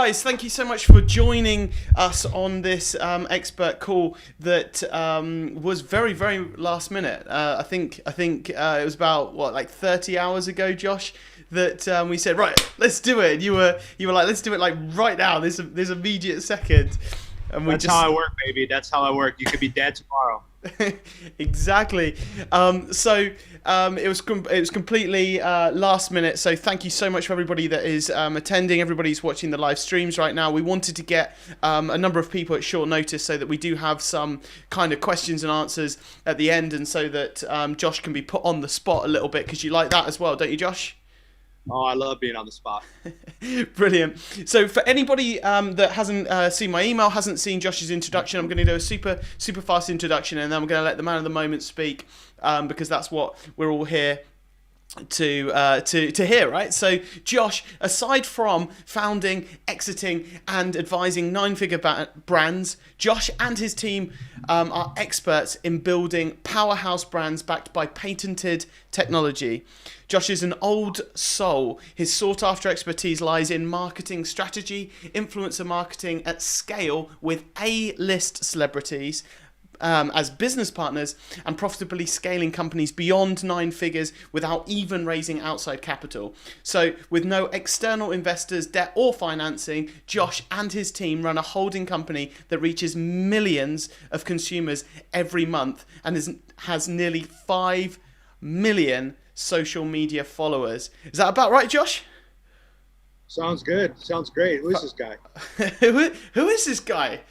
Guys, thank you so much for joining us on this expert call that was very, very last minute. I think it was about like 30 hours ago, Josh, that we said, right, let's do it. And you were like, let's do it like right now. This immediate second. And That's how I work, baby. That's how I work. You could be dead tomorrow. Exactly. It was completely last minute. So thank you so much for everybody that is attending. Everybody's watching the live streams right now. We wanted to get a number of people at short notice so that we do have some kind of questions and answers at the end, and so that Josh can be put on the spot a little bit, because you like that as well, don't you, Josh? Oh, I love being on the spot. Brilliant. So for anybody that hasn't seen my email, hasn't seen Josh's introduction, I'm going to do a super fast introduction, and then I'm going to let the man of the moment speak, because that's what we're all here to hear, right? So Josh, aside from founding, exiting, and advising nine-figure brands, Josh and his team are experts in building powerhouse brands backed by patented technology. Josh is an old soul. His sought-after expertise lies in marketing strategy, influencer marketing at scale with A-list celebrities as business partners, and profitably scaling companies beyond nine figures without even raising outside capital. So with no external investors, debt or financing, Josh and his team run a holding company that reaches millions of consumers every month and has nearly 5 million social media followers. Is that about right, Josh? Sounds good. Sounds great. Who is this guy? Who is this guy?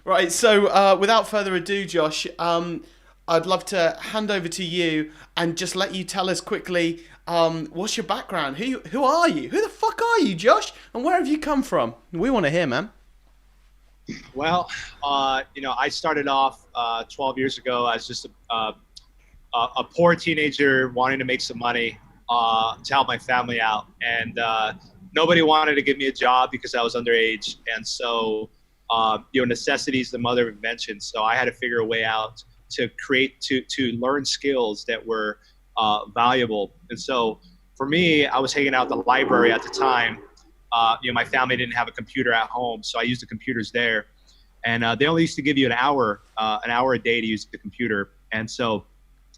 Right, so without further ado, Josh, I'd love to hand over to you and just let you tell us quickly, what's your background? Who are you? Who the fuck are you, Josh? And where have you come from? We want to hear, man. Well, I started off 12 years ago as just a poor teenager wanting to make some money to help my family out. And nobody wanted to give me a job because I was underage. And so necessity is the mother of invention. So I had to figure a way out to learn skills that were valuable. And so for me, I was hanging out at the library at the time. My family didn't have a computer at home, so I used the computers there. And they only used to give you an hour a day to use the computer. And so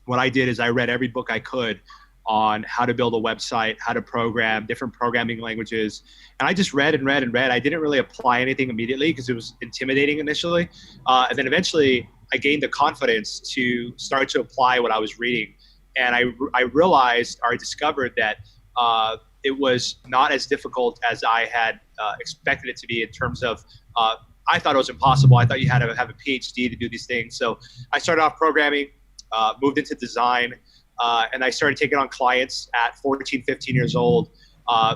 what I did is I read every book I could on how to build a website, how to program, different programming languages. And I just read and read and read. I didn't really apply anything immediately because it was intimidating initially. And then eventually I gained the confidence to start to apply what I was reading. And I realized, or I discovered that it was not as difficult as I had expected it to be in terms of, I thought it was impossible. I thought you had to have a PhD to do these things. So I started off programming, moved into design, and I started taking on clients at 14, 15 years old,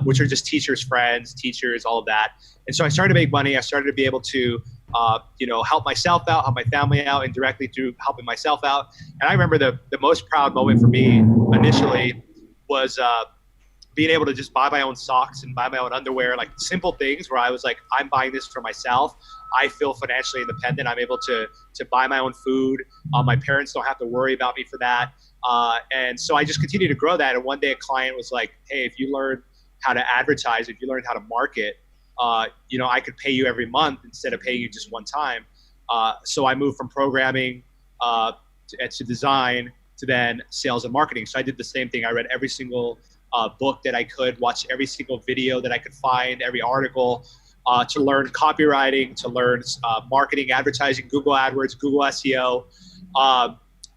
which are just teachers' friends, teachers, all of that. And so I started to make money. I started to be able to, help myself out, help my family out, indirectly through helping myself out. And I remember the most proud moment for me initially was being able to just buy my own socks and buy my own underwear, like simple things where I was like, I'm buying this for myself. I feel financially independent. I'm able to buy my own food. My parents don't have to worry about me for that. And so I just continued to grow that. And one day a client was like, hey, if you learn how to advertise, if you learn how to market, I could pay you every month instead of paying you just one time. So I moved from programming to design to then sales and marketing. So I did the same thing. I read every single book that I could, watch every single video that I could find, every article, to learn copywriting, to learn marketing, advertising, Google AdWords, Google SEO.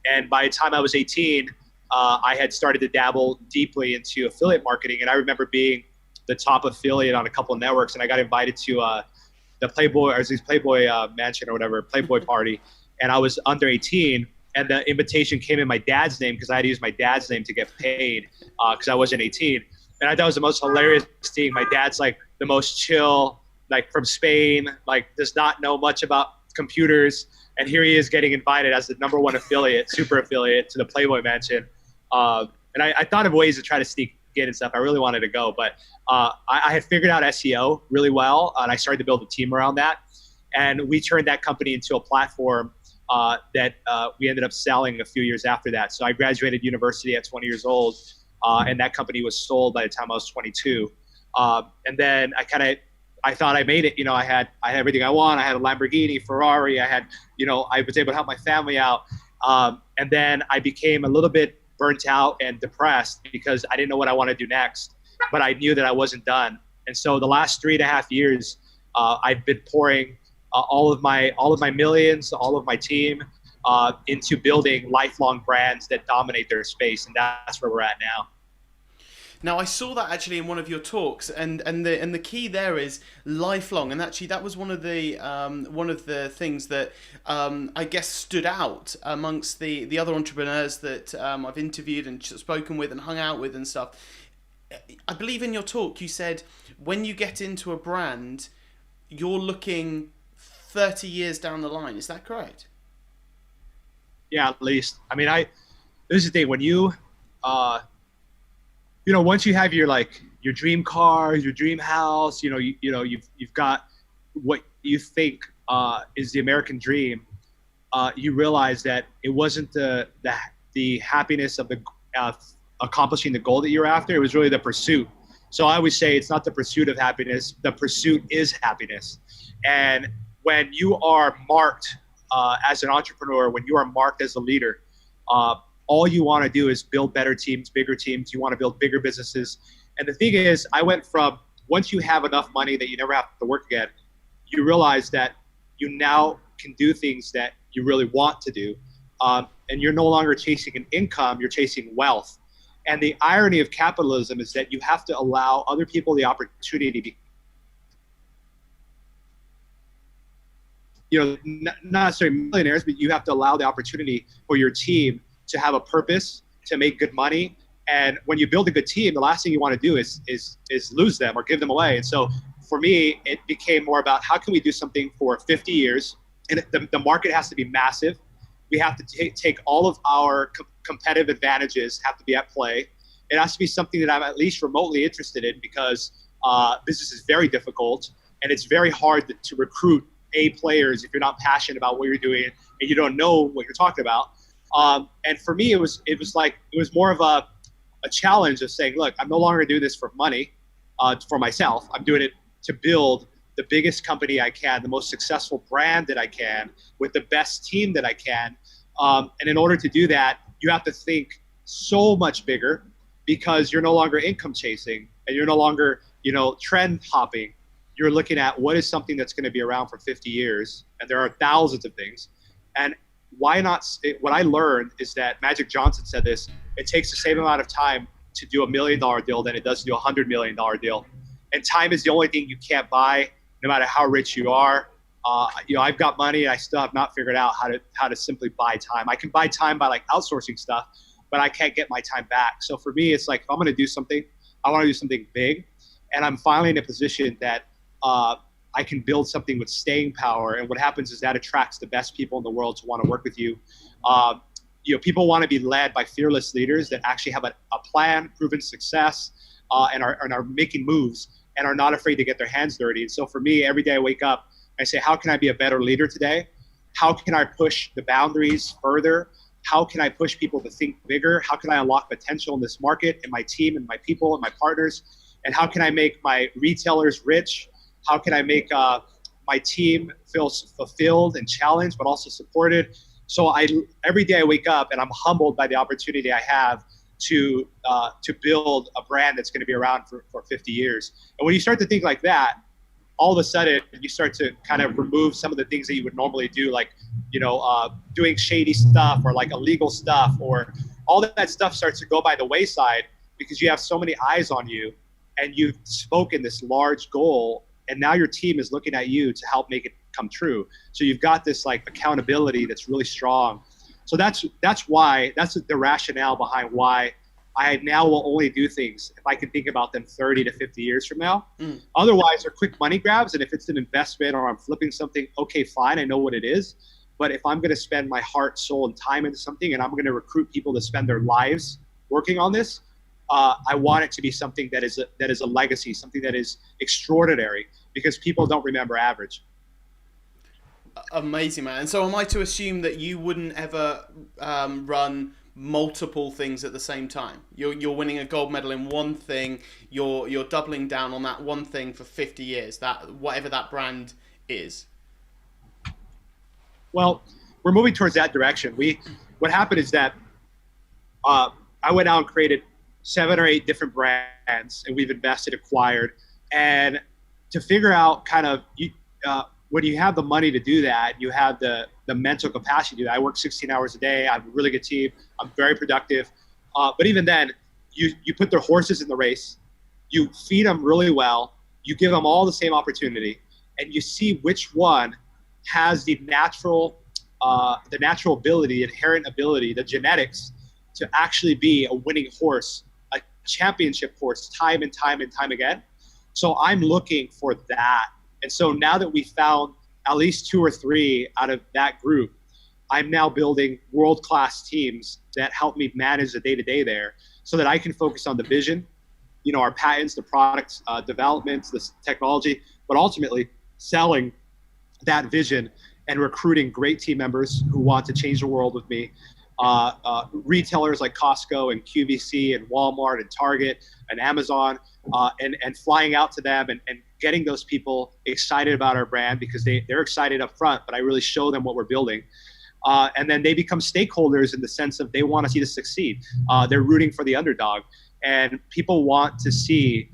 And by the time I was 18, I had started to dabble deeply into affiliate marketing. And I remember being the top affiliate on a couple of networks, and I got invited to the Playboy, or Playboy mansion or whatever, Playboy party. And I was under 18, and the invitation came in my dad's name because I had to use my dad's name to get paid because I wasn't 18. And I thought it was the most hilarious thing. My dad's like the most chill, like from Spain, like does not know much about computers. And here he is getting invited as the #1 affiliate, super affiliate, to the Playboy mansion. And I thought of ways to try to sneak in and stuff. I really wanted to go, but I had figured out SEO really well, and I started to build a team around that. And we turned that company into a platform that we ended up selling a few years after that. So I graduated university at 20 years old, and that company was sold by the time I was 22. And then I kind of I thought I made it. I had everything I want. I had a Lamborghini, Ferrari. I was able to help my family out. And then I became a little bit burnt out and depressed because I didn't know what I wanted to do next, but I knew that I wasn't done. And so the last 3.5 years, I've been pouring all of my millions, all of my team into building lifelong brands that dominate their space, and that's where we're at now. Now I saw that actually in one of your talks, and the key there is lifelong, and actually that was one of the things that I guess stood out amongst the other entrepreneurs that I've interviewed and spoken with and hung out with and stuff. I believe in your talk you said when you get into a brand, you're looking 30 years down the line. Is that correct? Yeah, at least. I mean, this is the thing when once you have your dream car, your dream house, you've got what you think is the American dream. You realize that it wasn't the happiness of accomplishing the goal that you're after. It was really the pursuit. So I always say it's not the pursuit of happiness. The pursuit is happiness. And when you are marked as an entrepreneur, when you are marked as a leader, all you want to do is build better teams, bigger teams. You want to build bigger businesses. And the thing is, I went from once you have enough money that you never have to work again, you realize that you now can do things that you really want to do. And you're no longer chasing an income, you're chasing wealth. And the irony of capitalism is that you have to allow other people the opportunity to, not necessarily millionaires, but you have to allow the opportunity for your team to have a purpose, to make good money. And when you build a good team, the last thing you want to do is lose them or give them away. And so for me, it became more about how can we do something for 50 years? And the market has to be massive. We have to take all of our competitive advantages have to be at play. It has to be something that I'm at least remotely interested in because business is very difficult and it's very hard to recruit A players if you're not passionate about what you're doing and you don't know what you're talking about. And for me, it was more of a challenge of saying, look, I'm no longer doing this for money, for myself. I'm doing it to build the biggest company I can, the most successful brand that I can, with the best team that I can. And in order to do that, you have to think so much bigger because you're no longer income chasing and you're no longer, trend hopping. You're looking at what is something that's going to be around for 50 years. And there are thousands of things. And why not? What I learned is that Magic Johnson said this, it takes the same amount of time to do $1 million deal than it does to do $100 million deal. And time is the only thing you can't buy, no matter how rich you are. I've got money and I still have not figured out how to simply buy time. I can buy time by outsourcing stuff, but I can't get my time back. So for me, it's like, if I'm going to do something, I want to do something big. And I'm finally in a position that I can build something with staying power. And what happens is that attracts the best people in the world to want to work with you. People want to be led by fearless leaders that actually have a plan, proven success, and are making moves and are not afraid to get their hands dirty. And so for me, every day I wake up, I say, how can I be a better leader today? How can I push the boundaries further? How can I push people to think bigger? How can I unlock potential in this market and my team and my people and my partners? And how can I make my retailers rich? How can I make my team feel fulfilled and challenged, but also supported? So every day I wake up and I'm humbled by the opportunity I have to build a brand that's going to be around for 50 years. And when you start to think like that, all of a sudden you start to kind of remove some of the things that you would normally do, like, doing shady stuff or illegal stuff, or all that stuff starts to go by the wayside because you have so many eyes on you and you've spoken this large goal. And now your team is looking at you to help make it come true. So you've got this accountability that's really strong. So that's the rationale behind why I now will only do things if I can think about them 30 to 50 years from now. Otherwise, they're quick money grabs. And if it's an investment or I'm flipping something, okay, fine, I know what it is. But if I'm going to spend my heart, soul, and time into something, and I'm going to recruit people to spend their lives working on this, I want it to be something that is a legacy, something that is extraordinary, because people don't remember average. Amazing, man. And so am I to assume that you wouldn't ever run multiple things at the same time. You're winning a gold medal in one thing. You're doubling down on that one thing for 50 years. That whatever that brand is. Well, we're moving towards that direction. What happened is that I went out and created 7 or 8 different brands, and we've invested, acquired, and to figure out kind of when you have the money to do that, you have the mental capacity to do that. I work 16 hours a day. I have a really good team. I'm very productive. But even then, you put their horses in the race, you feed them really well, you give them all the same opportunity, and you see which one has the natural ability, the inherent ability, the genetics to actually be a winning horse, a championship horse, time and time and time again. So I'm looking for that. And so now that we found at least 2 or 3 out of that group, I'm now building world-class teams that help me manage the day-to-day there so that I can focus on the vision, our patents, the products, developments, the technology, but ultimately selling that vision and recruiting great team members who want to change the world with me. Retailers like Costco and QVC and Walmart and Target and Amazon, and flying out to them and getting those people excited about our brand because they're excited up front, but I really show them what we're building. And then they become stakeholders in the sense of they want to see us succeed. They're rooting for the underdog, and people want to see,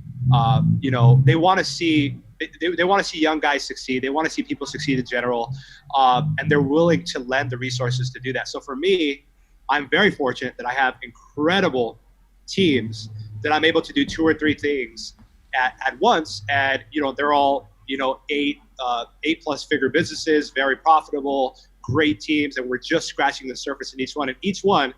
they want to see young guys succeed. They want to see people succeed in general, and they're willing to lend the resources to do that. So for me, I'm very fortunate that I have incredible teams that I'm able to do 2 or 3 things at once, and they're all 8+ figure businesses, very profitable, great teams, and we're just scratching the surface in each one. And each one's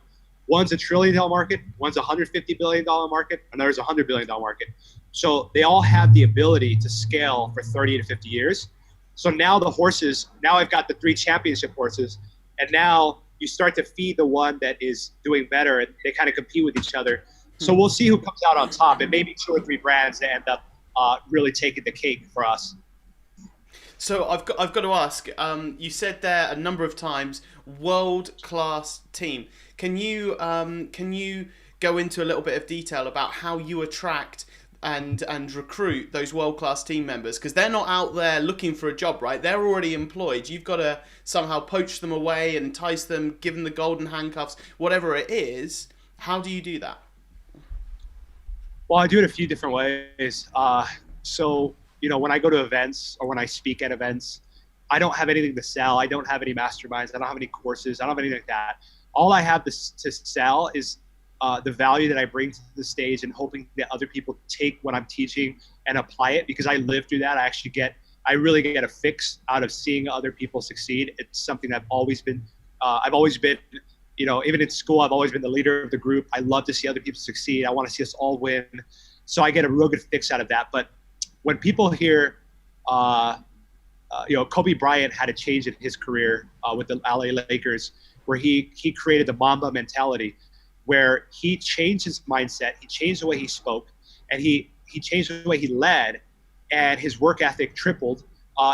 a $1 trillion market, one's a $150 billion market, and there's a $100 billion market. So they all have the ability to scale for 30 to 50 years. So now I've got the 3 championship horses, and now you start to feed the one that is doing better, and they kind of compete with each other. So we'll see who comes out on top, and maybe 2 or 3 brands that end up really taking the cake for us. So I've got to ask. You said there a number of times, world-class team. Can you go into a little bit of detail about how you attract and recruit those world-class team members? Because they're not out there looking for a job, right? They're already employed. You've got to somehow poach them away and entice them, give them the golden handcuffs, whatever it is. How do you do that? Well, I do it a few different ways. So, when I go to events or when I speak at events, I don't have anything to sell. I don't have any masterminds. I don't have any courses. I don't have anything like that. All I have to sell is the value that I bring to the stage, and hoping that other people take what I'm teaching and apply it, because I live through that. I really get a fix out of seeing other people succeed. It's something that I've always been, even in school, I've always been the leader of the group. I love to see other people succeed. I want to see us all win. So I get a real good fix out of that. But when people hear, Kobe Bryant had a change in his career with the LA Lakers, where he created the Mamba mentality, where he changed his mindset, he changed the way he spoke, and he changed the way he led, and his work ethic tripled,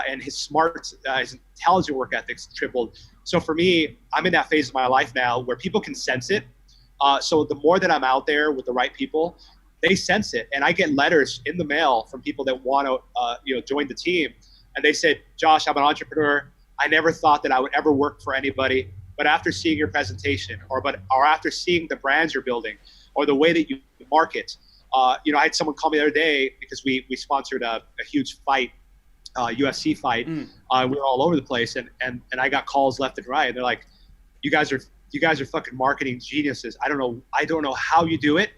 and his intelligent work ethics tripled. So for me, I'm in that phase of my life now where people can sense it. So the more that I'm out there with the right people, they sense it. And I get letters in the mail from people that want to join the team. And they said, Josh, I'm an entrepreneur. I never thought that I would ever work for anybody. But after seeing your presentation, or after seeing the brands you're building, or the way that you market, I had someone call me the other day because we sponsored a huge fight, UFC fight. We were all over the place, and I got calls left and right. And they're like, you guys are fucking marketing geniuses. I don't know how you do it,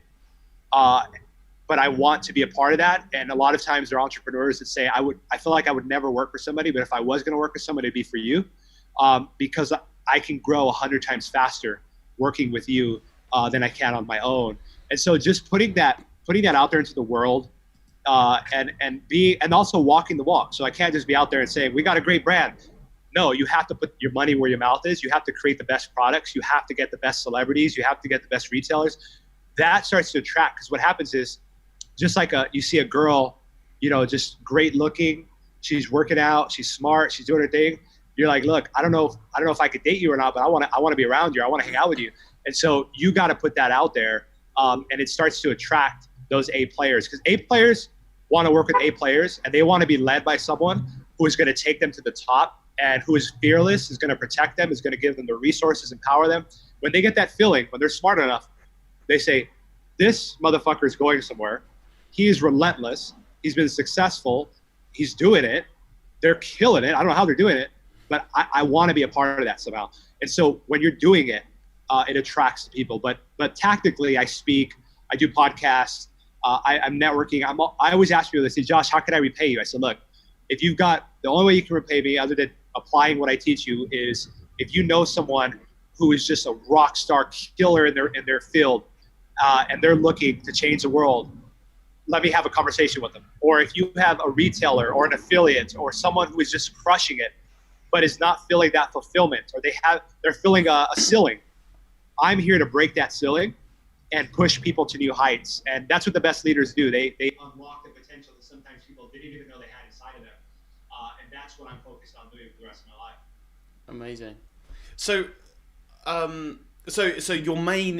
but I want to be a part of that. And a lot of times there are entrepreneurs that say, I feel like I would never work for somebody, but if I was going to work with somebody, it'd be for you, because I can grow 100 times faster working with you than I can on my own. And so just putting that out there into the world, and also walking the walk. So I can't just be out there and saying, we got a great brand. No, you have to put your money where your mouth is. You have to create the best products. You have to get the best celebrities. You have to get the best retailers. That starts to attract, because what happens is, just like you see a girl, just great looking, she's working out, she's smart, she's doing her thing. You're like, look, I don't know if I could date you or not, but I want to be around you. I want to hang out with you. And so you got to put that out there, and it starts to attract those A players, because A players want to work with A players, and they want to be led by someone who is going to take them to the top and who is fearless, is going to protect them, is going to give them the resources, empower them. When they get that feeling, when they're smart enough, they say, this motherfucker is going somewhere. He is relentless. He's been successful. He's doing it. They're killing it. I don't know how they're doing it, but I want to be a part of that somehow. And so when you're doing it, it attracts people. But tactically, I speak, I do podcasts, I'm networking. I always ask people, they say, Josh, how can I repay you? I said, look, if you've got, the only way you can repay me other than applying what I teach you is if you know someone who is just a rock star killer in their field, and they're looking to change the world, let me have a conversation with them. Or if you have a retailer or an affiliate or someone who is just crushing it, but is not feeling that fulfillment, or they're feeling a ceiling, I'm here to break that ceiling and push people to new heights. And that's what the best leaders do. They unlock the potential that sometimes people didn't even know they had inside of them. And that's what I'm focused on doing for the rest of my life. Amazing. So, so your main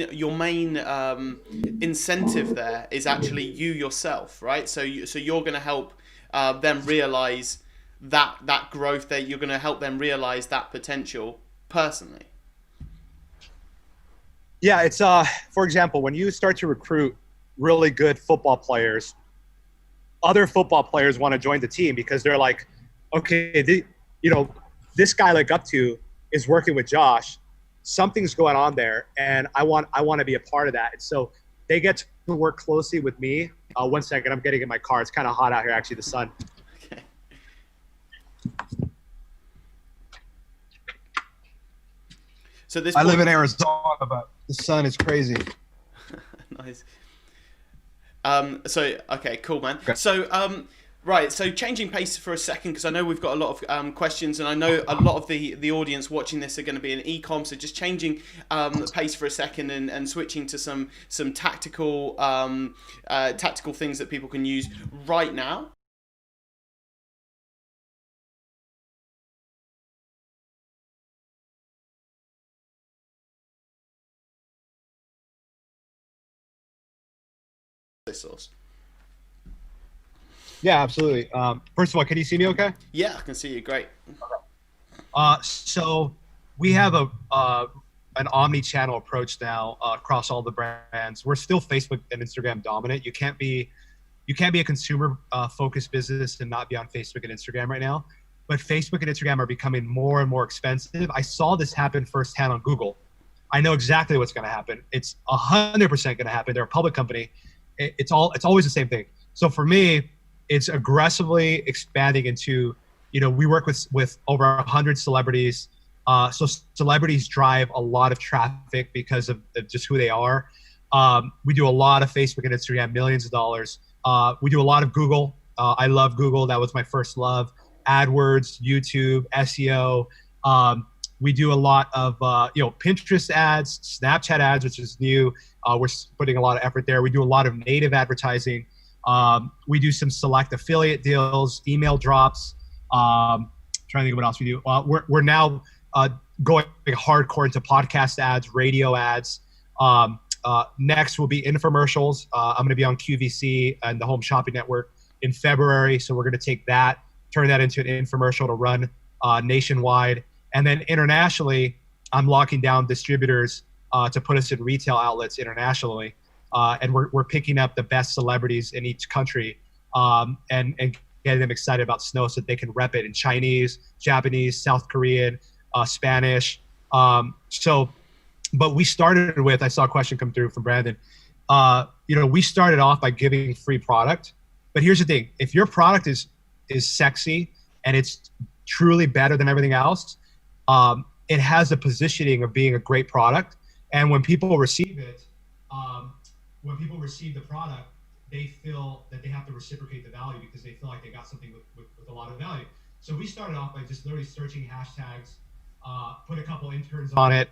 incentive there is actually you yourself, right? So you're going to help them realize that growth. That you're going to help them realize that potential personally. Yeah, it's for example, when you start to recruit really good football players, other football players want to join the team because they're like, okay, this guy I look up to is working with Josh. Something's going on there, and I want to be a part of that. And so they get to work closely with me. 1 second, I'm getting in my car. It's kind of hot out here, actually, the sun. Okay. So I live in Arizona, but the sun is crazy. Nice. So okay, cool, man. Okay. So right, so changing pace for a second, because I know we've got a lot of questions, and I know a lot of the audience watching this are going to be in e-com. So just changing pace for a second and switching to some tactical tactical things that people can use right now. Source. Yeah, absolutely. First of all, can you see me okay? Yeah, I can see you. Great. So we have an omni-channel approach now across all the brands. We're still Facebook and Instagram dominant. You can't be a consumer focused business and not be on Facebook and Instagram right now. But Facebook and Instagram are becoming more and more expensive. I saw this happen firsthand on Google. I know exactly what's going to happen. It's 100% going to happen. They're a public company. It's always the same thing. So for me, it's aggressively expanding into, we work with over 100 celebrities. So celebrities drive a lot of traffic because of just who they are. We do a lot of Facebook and Instagram, millions of dollars. We do a lot of Google. I love Google. That was my first love. AdWords, YouTube, SEO. We do a lot of Pinterest ads, Snapchat ads, which is new. We're putting a lot of effort there. We do a lot of native advertising. We do some select affiliate deals, email drops. Trying to think of what else we do. We're now going hardcore into podcast ads, radio ads. Next will be infomercials. I'm going to be on QVC and the Home Shopping Network in February. So we're going to take that, turn that into an infomercial to run nationwide. And then internationally, I'm locking down distributors to put us in retail outlets internationally. And we're picking up the best celebrities in each country and getting them excited about Snow so that they can rep it in Chinese, Japanese, South Korean, Spanish. But we started with, I saw a question come through from Brandon. We started off by giving free product. But here's the thing. If your product is sexy and it's truly better than everything else, it has the positioning of being a great product. And when people receive it, when people receive the product, they feel that they have to reciprocate the value because they feel like they got something with a lot of value. So we started off by just literally searching hashtags, put a couple interns on it,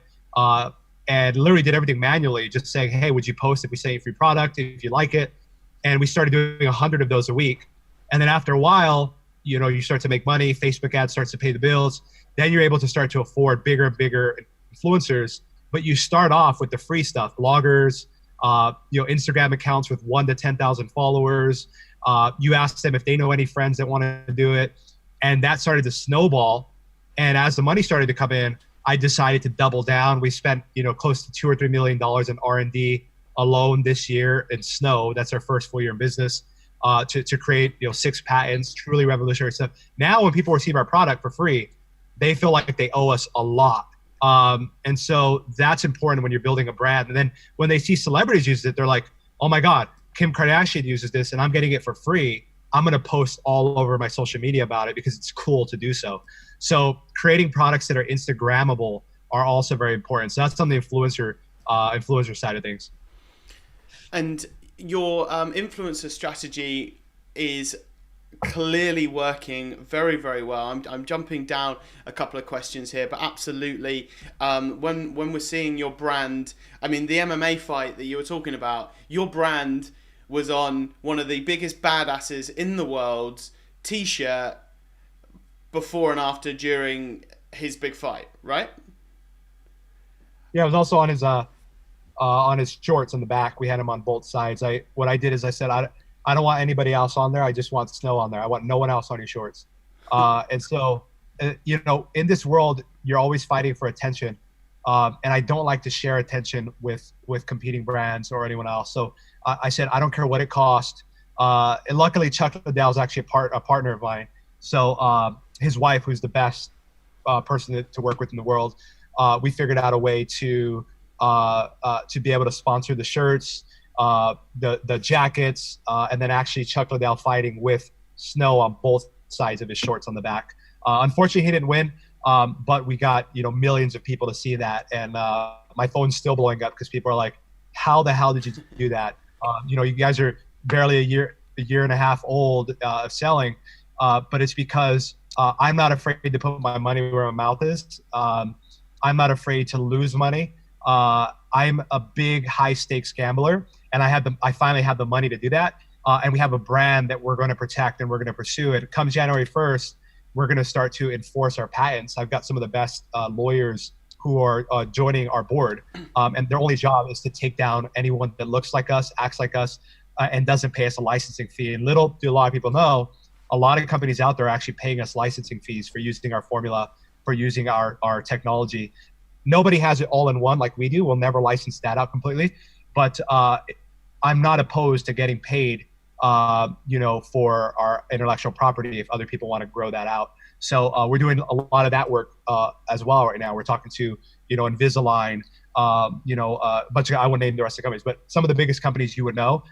and literally did everything manually, just saying, hey, would you post if we say free product, if you like it? And we started doing 100 of those a week. And then after a while, you start to make money, Facebook ads starts to pay the bills. Then you're able to start to afford bigger and bigger influencers. but you start off with the free stuff, bloggers, Instagram accounts with 1 to 10,000 followers. You ask them if they know any friends that want to do it. And that started to snowball. And as the money started to come in, I decided to double down. We spent, close to $2 or $3 million in R&D alone this year in Snow. That's our first full year in business, to create, 6 patents, truly revolutionary stuff. Now, when people receive our product for free, they feel like they owe us a lot. And so that's important when you're building a brand. And then when they see celebrities use it, they're like, oh my God, Kim Kardashian uses this and I'm getting it for free. I'm going to post all over my social media about it because it's cool to do so. So creating products that are Instagrammable are also very important. So that's on the influencer side of things. And your influencer strategy is clearly working very, very well. I'm jumping down a couple of questions here, but absolutely, when we're seeing your brand, I mean, the MMA fight that you were talking about, your brand was on one of the biggest badasses in the world's t-shirt before and after during his big fight, right? Yeah, it was also on his shorts on the back. We had him on both sides. What I did is I said, I don't want anybody else on there. I just want Snow on there. I want no one else on your shorts. And so, in this world, you're always fighting for attention. And I don't like to share attention with competing brands or anyone else. So I said, I don't care what it cost. And luckily, Chuck Liddell is actually a partner of mine. So his wife, who's the best person to work with in the world, we figured out a way to be able to sponsor the shirts, the jackets, and then actually Chuck Liddell fighting with Snow on both sides of his shorts on the back. Unfortunately, he didn't win, but we got millions of people to see that, and my phone's still blowing up because people are like, "How the hell did you do that?" You guys are barely a year and a half old of selling, but it's because I'm not afraid to put my money where my mouth is. I'm not afraid to lose money. I'm a big high stakes gambler, and I finally have the money to do that. And we have a brand that we're going to protect and we're going to pursue it. Come January 1st, we're going to start to enforce our patents. I've got some of the best lawyers who are joining our board, and their only job is to take down anyone that looks like us, acts like us, and doesn't pay us a licensing fee. And little do a lot of people know, a lot of companies out there are actually paying us licensing fees for using our formula, for using our technology. Nobody has it all in one like we do. We'll never license that out completely. But I'm not opposed to getting paid, for our intellectual property if other people want to grow that out. So we're doing a lot of that work as well right now. We're talking to, Invisalign, a bunch of, I won't name the rest of the companies, but some of the biggest companies you would know,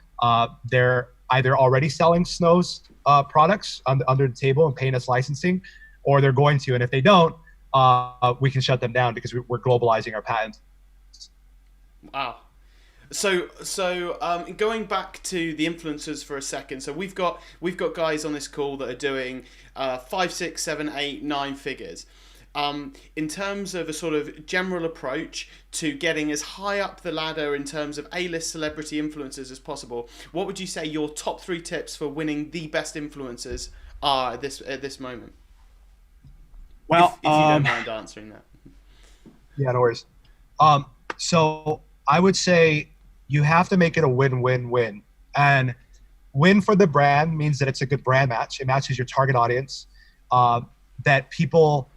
they're either already selling Snow's products under the table and paying us licensing, or they're going to. And if they don't, we can shut them down because we're globalizing our patents. Wow. So going back to the influencers for a second. So we've got guys on this call that are doing 5, 6, 7, 8, 9 figures. In terms of a sort of general approach to getting as high up the ladder in terms of A-list celebrity influencers as possible, what would you say your top 3 tips for winning the best influencers are at this moment? Well, if you don't mind answering that. Yeah, no worries. So I would say you have to make it a win-win-win. And win for the brand means that it's a good brand match. It matches your target audience, that people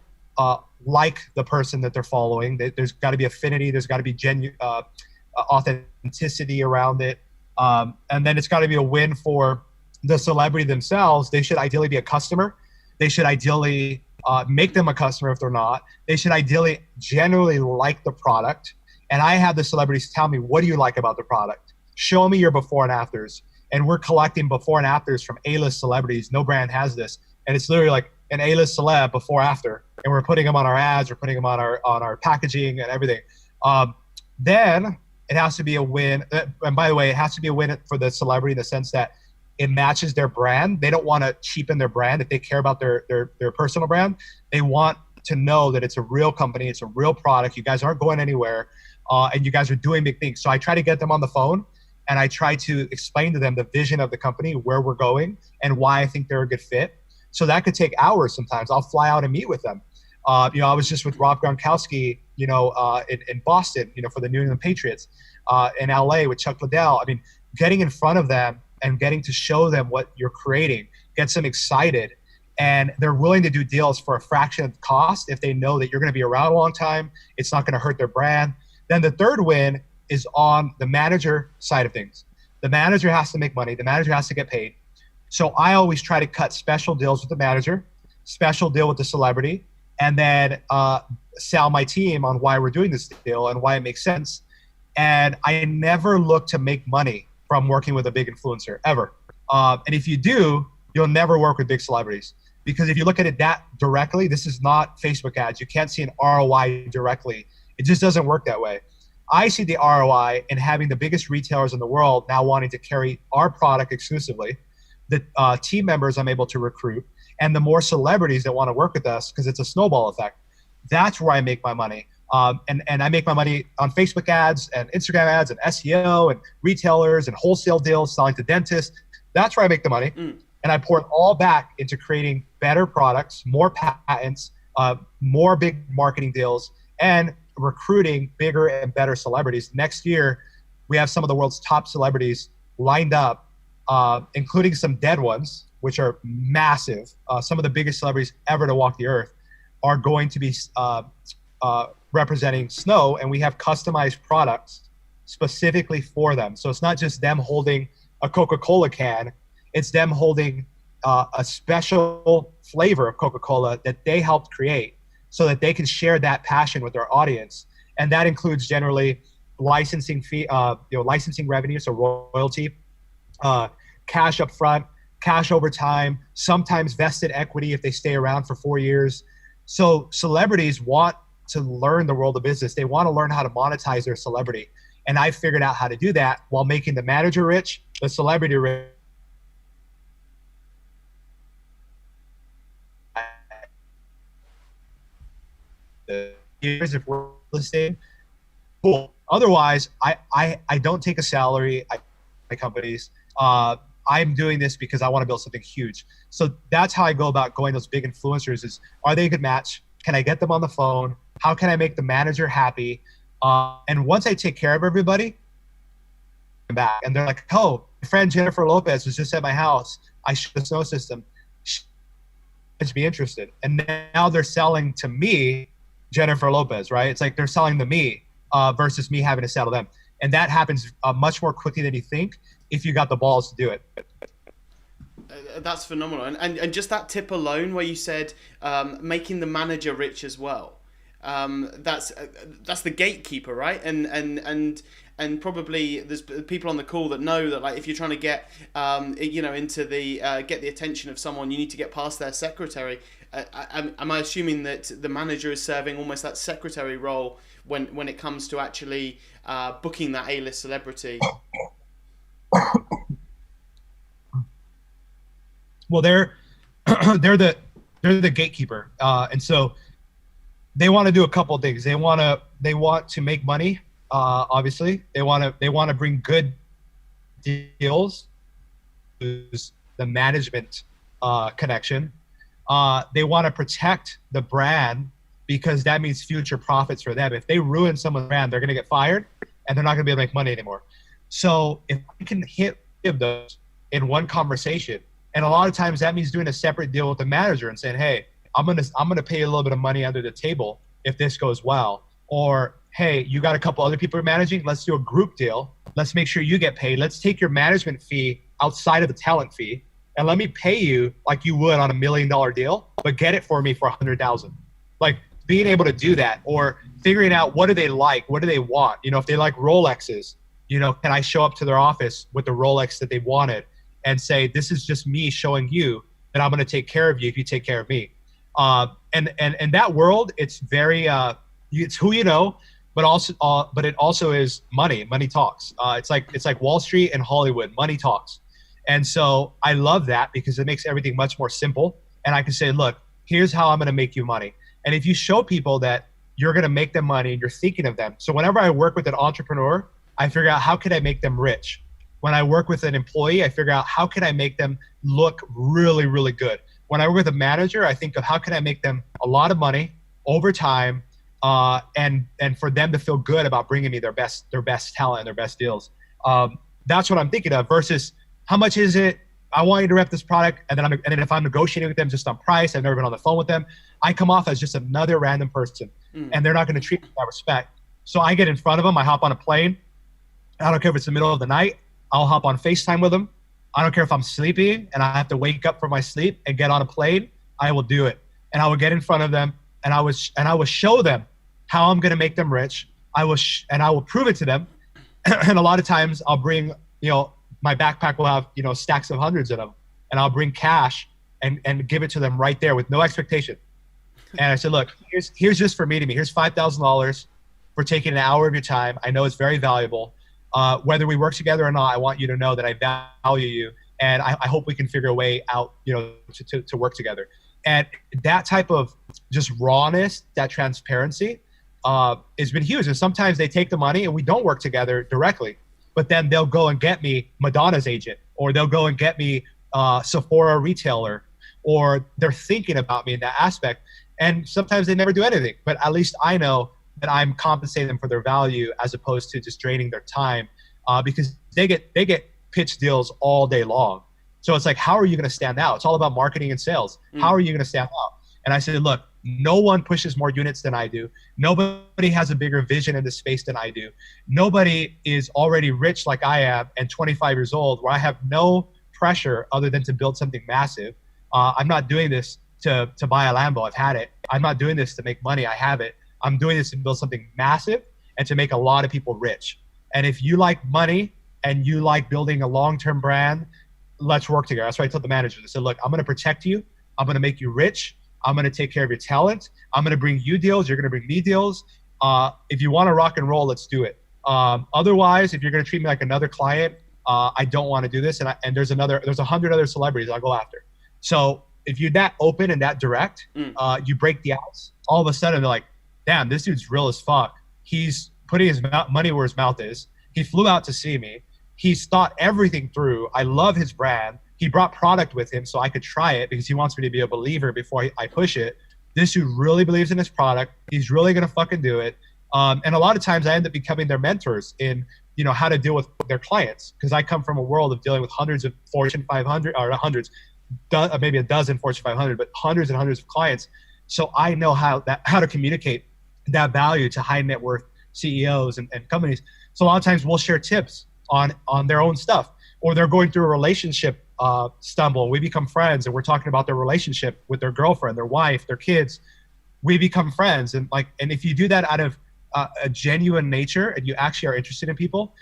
like the person that they're following. There's got to be affinity. There's got to be authenticity around it. And then it's got to be a win for the celebrity themselves. They should ideally be a customer. They should ideally make them a customer if they're not. They should ideally generally like the product. And I have the celebrities tell me, what do you like about the product? Show me your before and afters. And we're collecting before and afters from A-list celebrities. No brand has this. And it's literally like an A-list celeb before after. And we're putting them on our ads, we're putting them on our packaging and everything. Then it has to be a win. And by the way, it has to be a win for the celebrity in the sense that it matches their brand. They don't want to cheapen their brand. If they care about their personal brand, they want to know that it's a real company, it's a real product. You guys aren't going anywhere, and you guys are doing big things. So I try to get them on the phone, and I try to explain to them the vision of the company, where we're going, and why I think they're a good fit. So that could take hours sometimes. I'll fly out and meet with them. I was just with Rob Gronkowski in Boston, for the New England Patriots, in LA with Chuck Liddell. I mean, getting in front of them and getting to show them what you're creating gets them excited, and they're willing to do deals for a fraction of the cost if they know that you're going to be around a long time. It's not going to hurt their brand. Then the third win is on the manager side of things. The manager has to make money. The manager has to get paid. So I always try to cut special deals with the manager, special deal with the celebrity, and then sell my team on why we're doing this deal and why it makes sense. And I never look to make money from working with a big influencer, ever. And if you do, you'll never work with big celebrities. Because if you look at it that directly, this is not Facebook ads. You can't see an ROI directly. It just doesn't work that way. I see the ROI in having the biggest retailers in the world now wanting to carry our product exclusively, the team members I'm able to recruit, and the more celebrities that want to work with us, because it's a snowball effect. That's where I make my money. And I make my money on Facebook ads and Instagram ads and SEO and retailers and wholesale deals, selling to dentists. That's where I make the money. And I pour it all back into creating better products, more patents, more big marketing deals, and recruiting bigger and better celebrities. Next year, we have some of the world's top celebrities lined up, including some dead ones, which are massive. Some of the biggest celebrities ever to walk the earth are going to be representing Snow, and we have customized products specifically for them. So it's not just them holding a Coca-Cola can, it's them holding a special flavor of Coca-Cola that they helped create so that they can share that passion with their audience. And that includes generally licensing fee, licensing revenue, so royalty, cash up front, cash over time, sometimes vested equity if they stay around for 4 years. So celebrities want to learn the world of business. They want to learn how to monetize their celebrity. And I figured out how to do that while making the manager rich, the celebrity rich. Years if we're listed, cool. Otherwise, I don't take a salary. My companies. I'm doing this because I want to build something huge. So that's how I go about going those big influencers is, are they a good match? Can I get them on the phone? How can I make the manager happy? And once I take care of everybody, I'm back. And they're like, oh, my friend Jennifer Lopez was just at my house. I showed the Snow system. She'd be interested. And now they're selling to me, Jennifer Lopez, right? It's like they're selling to me versus me having to sell to them. And that happens much more quickly than you think if you got the balls to do it. That's phenomenal. And just that tip alone where you said making the manager rich as well. That's the gatekeeper, right? And probably there's people on the call that know that, like, if you're trying to get into the get the attention of someone, you need to get past their secretary. Am I assuming that the manager is serving almost that secretary role when it comes to actually booking that A-list celebrity? Well, they're the gatekeeper, and so they want to do a couple of things. They want to make money. Obviously, they want to bring good deals. The management connection. They want to protect the brand because that means future profits for them. If they ruin someone's brand, they're going to get fired, and they're not going to be able to make money anymore. So if we can hit those in one conversation, and a lot of times that means doing a separate deal with the manager and saying, hey, I'm gonna pay you a little bit of money under the table if this goes well. Or, hey, you got a couple other people you're managing, let's do a group deal. Let's make sure you get paid. Let's take your management fee outside of the talent fee, and let me pay you like you would on $1 million deal, but get it for me for $100,000. Like being able to do that, or figuring out what do they like, what do they want. If they like Rolexes, can I show up to their office with the Rolex that they wanted and say, this is just me showing you that I'm going to take care of you if you take care of me. And that world, it's very, it's who you know, but it also is money. Money talks. It's like Wall Street and Hollywood. Money talks. And so I love that because it makes everything much more simple. And I can say, look, here's how I'm going to make you money. And if you show people that you're going to make them money and you're thinking of them. So whenever I work with an entrepreneur, I figure out how can I make them rich. When I work with an employee, I figure out how can I make them look really, really good. When I work with a manager, I think of how can I make them a lot of money over time and for them to feel good about bringing me their best talent and their best deals. That's what I'm thinking of versus how much is it? I want you to rep this product, and then if I'm negotiating with them just on price, I've never been on the phone with them, I come off as just another random person, and they're not going to treat me with that respect. So I get in front of them, I hop on a plane. I don't care if it's the middle of the night. I'll hop on FaceTime with them. I don't care if I'm sleepy and I have to wake up from my sleep and get on a plane. I will do it, and I will get in front of them, and I will show them how I'm going to make them rich. I will prove it to them. And a lot of times I'll bring, my backpack will have, stacks of hundreds in them, and I'll bring cash and give it to them right there with no expectation. And I said, look, here's just for me to me. Here's $5,000 for taking an hour of your time. I know it's very valuable. Whether we work together or not, I want you to know that I value you, and I hope we can figure a way out, to work together. And that type of just rawness, that transparency, has been huge. And sometimes they take the money and we don't work together directly, but then they'll go and get me Madonna's agent, or they'll go and get me Sephora retailer, or they're thinking about me in that aspect. And sometimes they never do anything, but at least I know that I'm compensating them for their value as opposed to just draining their time, because they get pitch deals all day long. So it's like, how are you going to stand out? It's all about marketing and sales. How are you going to stand out? And I said, look, no one pushes more units than I do. Nobody has a bigger vision in this space than I do. Nobody is already rich like I am and 25 years old, where I have no pressure other than to build something massive. I'm not doing this to buy a Lambo. I've had it. I'm not doing this to make money. I have it. I'm doing this to build something massive and to make a lot of people rich. And if you like money and you like building a long-term brand, let's work together. That's what I told the managers. I said, look, I'm going to protect you. I'm going to make you rich. I'm going to take care of your talent. I'm going to bring you deals. You're going to bring me deals. If you want to rock and roll, let's do it. Otherwise, if you're going to treat me like another client, I don't want to do this. And there's 100 other celebrities I'll go after. So if you're that open and that direct, you break the ice. All of a sudden, they're like, damn, this dude's real as fuck. He's putting his money where his mouth is. He flew out to see me. He's thought everything through. I love his brand. He brought product with him so I could try it because he wants me to be a believer before I push it. This dude really believes in his product. He's really going to fucking do it. And a lot of times I end up becoming their mentors in, how to deal with their clients, because I come from a world of dealing with hundreds of Fortune 500 or hundreds, maybe a dozen Fortune 500, but hundreds and hundreds of clients. So I know how to communicate that value to high net worth CEOs and companies. So a lot of times we'll share tips on their own stuff, or they're going through a relationship stumble. We become friends, and we're talking about their relationship with their girlfriend, their wife, their kids. We become friends, and if you do that out of a genuine nature, and you actually are interested in people,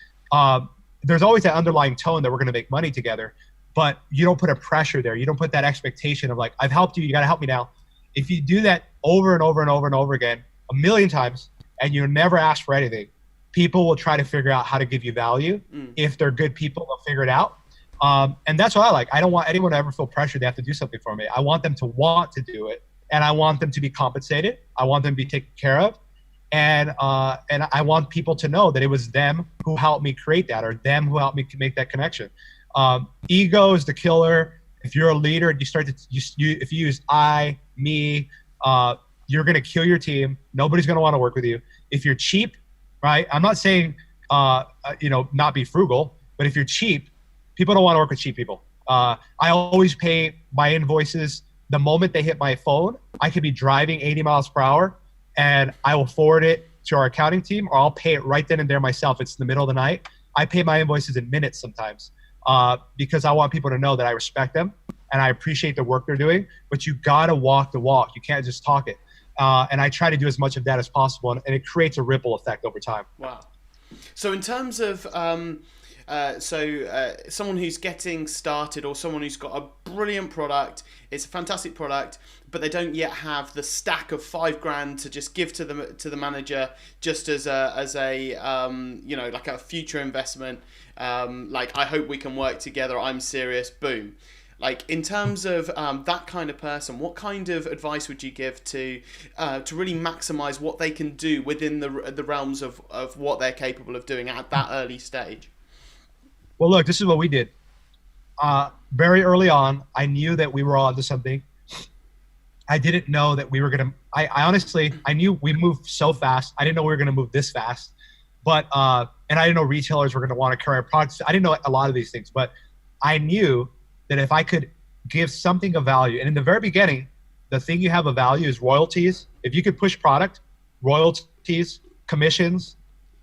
there's always that underlying tone that we're going to make money together. But you don't put a pressure there. You don't put that expectation of like, I've helped you, you got to help me now. If you do that over and over and over and over again, a million times, and you never ask for anything, people will try to figure out how to give you value. If they're good people, they'll figure it out. And that's what I like. I don't want anyone to ever feel pressured they have to do something for me. I want them to want to do it, and I want them to be compensated. I want them to be taken care of. And I want people to know that it was them who helped me create that, or them who helped me make that connection. Ego is the killer. If you're a leader and if you use I, me, you're going to kill your team. Nobody's going to want to work with you. If you're cheap, right? I'm not saying, not be frugal, but if you're cheap, people don't want to work with cheap people. I always pay my invoices the moment they hit my phone. I could be driving 80 miles per hour, and I will forward it to our accounting team, or I'll pay it right then and there myself. It's in the middle of the night. I pay my invoices in minutes sometimes, because I want people to know that I respect them and I appreciate the work they're doing. But you got to walk the walk. You can't just talk it. And I try to do as much of that as possible, and it creates a ripple effect over time. Wow. So in terms of someone who's getting started, or someone who's got a brilliant product, it's a fantastic product, but they don't yet have the stack of $5,000 to just give to the manager, just as a like a future investment. Like, I hope we can work together. I'm serious. Boom. Like, in terms of that kind of person, what kind of advice would you give to really maximize what they can do within the realms of what they're capable of doing at that early stage? Well, look, this is what we did. Very early on, I knew that we were onto something. I didn't know that we were going to, I honestly, I knew we moved so fast. I didn't know we were going to move this fast, but, and I didn't know retailers were going to want to carry our products. I didn't know a lot of these things, but I knew that if I could give something of value, and in the very beginning, the thing you have of value is royalties. If you could push product, royalties, commissions,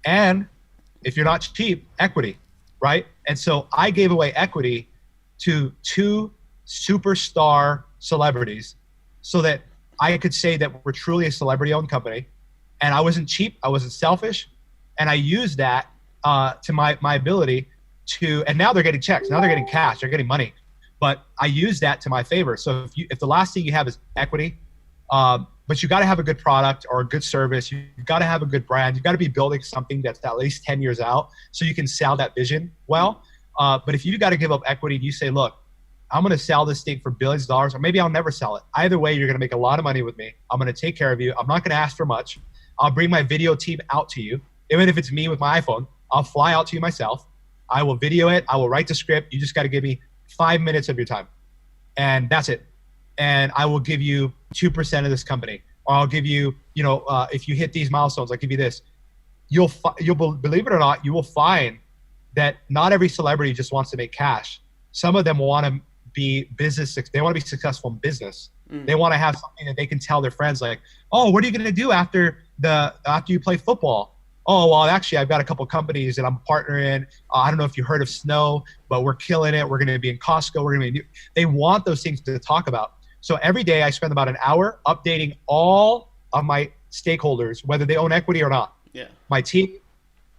and if you're not cheap, equity, right? And so I gave away equity to 2 superstar celebrities so that I could say that we're truly a celebrity-owned company. And I wasn't cheap, I wasn't selfish, and I used that to my ability to, and now they're getting checks, now they're getting cash, they're getting money. But I use that to my favor. So if the last thing you have is equity, but you got to have a good product or a good service, you got to have a good brand, you got to be building something that's at least 10 years out so you can sell that vision well. But if you got to give up equity and you say, look, I'm going to sell this thing for billions of dollars, or maybe I'll never sell it. Either way, you're going to make a lot of money with me. I'm going to take care of you. I'm not going to ask for much. I'll bring my video team out to you. Even if it's me with my iPhone, I'll fly out to you myself. I will video it. I will write the script. You just got to give me 5 minutes of your time. And that's it. And I will give you 2% of this company. Or I'll give you, if you hit these milestones, I'll give you this. You'll believe it or not, you will find that not every celebrity just wants to make cash. Some of them want to be they want to be successful in business. They want to have something that they can tell their friends, like, oh, what are you going to do after you play football? Oh, well, actually, I've got a couple companies that I'm a partner in. I don't know if you heard of Snow, but we're killing it. We're going to be in Costco. We're going to be. They want those things to talk about. So every day I spend about an hour updating all of my stakeholders, whether they own equity or not. Yeah. My team,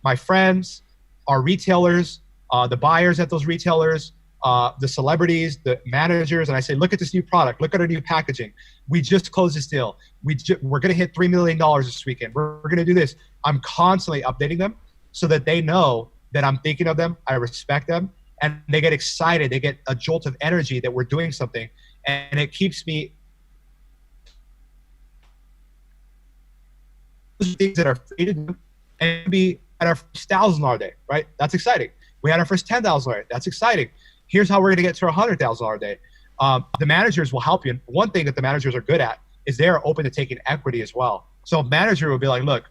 my friends, our retailers, the buyers at those retailers, the celebrities, the managers, and I say, look at this new product. Look at our new packaging. We just closed this deal. We're going to hit $3 million this weekend. We're going to do this. I'm constantly updating them so that they know that I'm thinking of them. I respect them, and they get excited. They get a jolt of energy that we're doing something, and it keeps me. Things that are free to do, and be at our first $1,000 day, right? That's exciting. We had our first $10,000 day. That's exciting. Here's how we're going to get to $100,000 a day. The managers will help you. And one thing that the managers are good at is they are open to taking equity as well. So a manager will be like, look,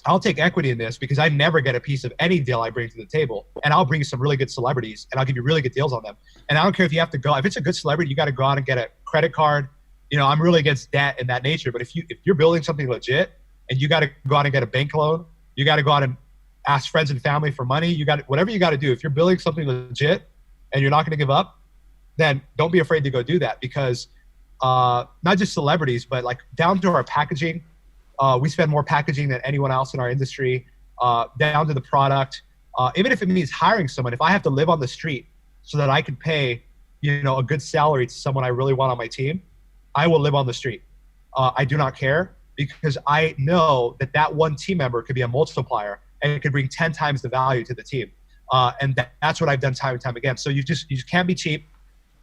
I'll take equity in this because I never get a piece of any deal I bring to the table. And I'll bring you some really good celebrities and I'll give you really good deals on them. And I don't care if you have to go, if it's a good celebrity, you got to go out and get a credit card. I'm really against debt in that nature. But if you're building something legit and you got to go out and get a bank loan, you got to go out and ask friends and family for money. Whatever you got to do. If you're building something legit and you're not going to give up, then don't be afraid to go do that, because not just celebrities, but like down to our packaging. We spend more packaging than anyone else in our industry, down to the product. Even if it means hiring someone, if I have to live on the street so that I can pay, a good salary to someone I really want on my team, I will live on the street. I do not care, because I know that one team member could be a multiplier and it could bring 10 times the value to the team. And that's what I've done time and time again. So you just can't be cheap.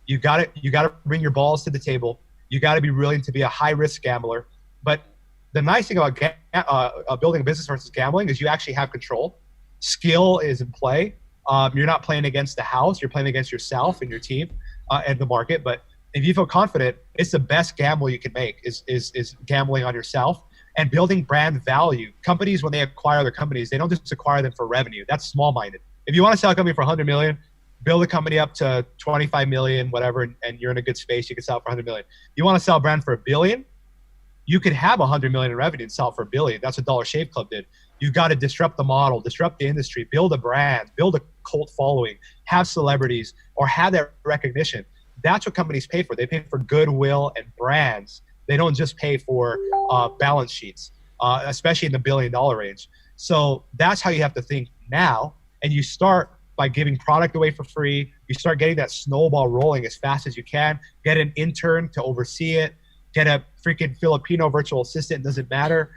You got to bring your balls to the table. You got to be willing to be a high risk gambler. But the nice thing about building a business versus gambling is you actually have control. Skill is in play. You're not playing against the house. You're playing against yourself and your team and the market. But if you feel confident, it's the best gamble you can make is gambling on yourself and building brand value. Companies, when they acquire other companies, they don't just acquire them for revenue. That's small-minded. If you want to sell a company for 100 million, build a company up to 25 million, whatever, and you're in a good space, you can sell it for 100 million. You want to sell a brand for $1 billion, you could have 100 million in revenue and sell it for $1 billion. That's what Dollar Shave Club did. You've got to disrupt the model, disrupt the industry, build a brand, build a cult following, have celebrities, or have that recognition. That's what companies pay for. They pay for goodwill and brands. They don't just pay for balance sheets, especially in the $1 billion range. So that's how you have to think now. And you start by giving product away for free. You start getting that snowball rolling as fast as you can. Get an intern to oversee it. Get a freaking Filipino virtual assistant. It doesn't matter.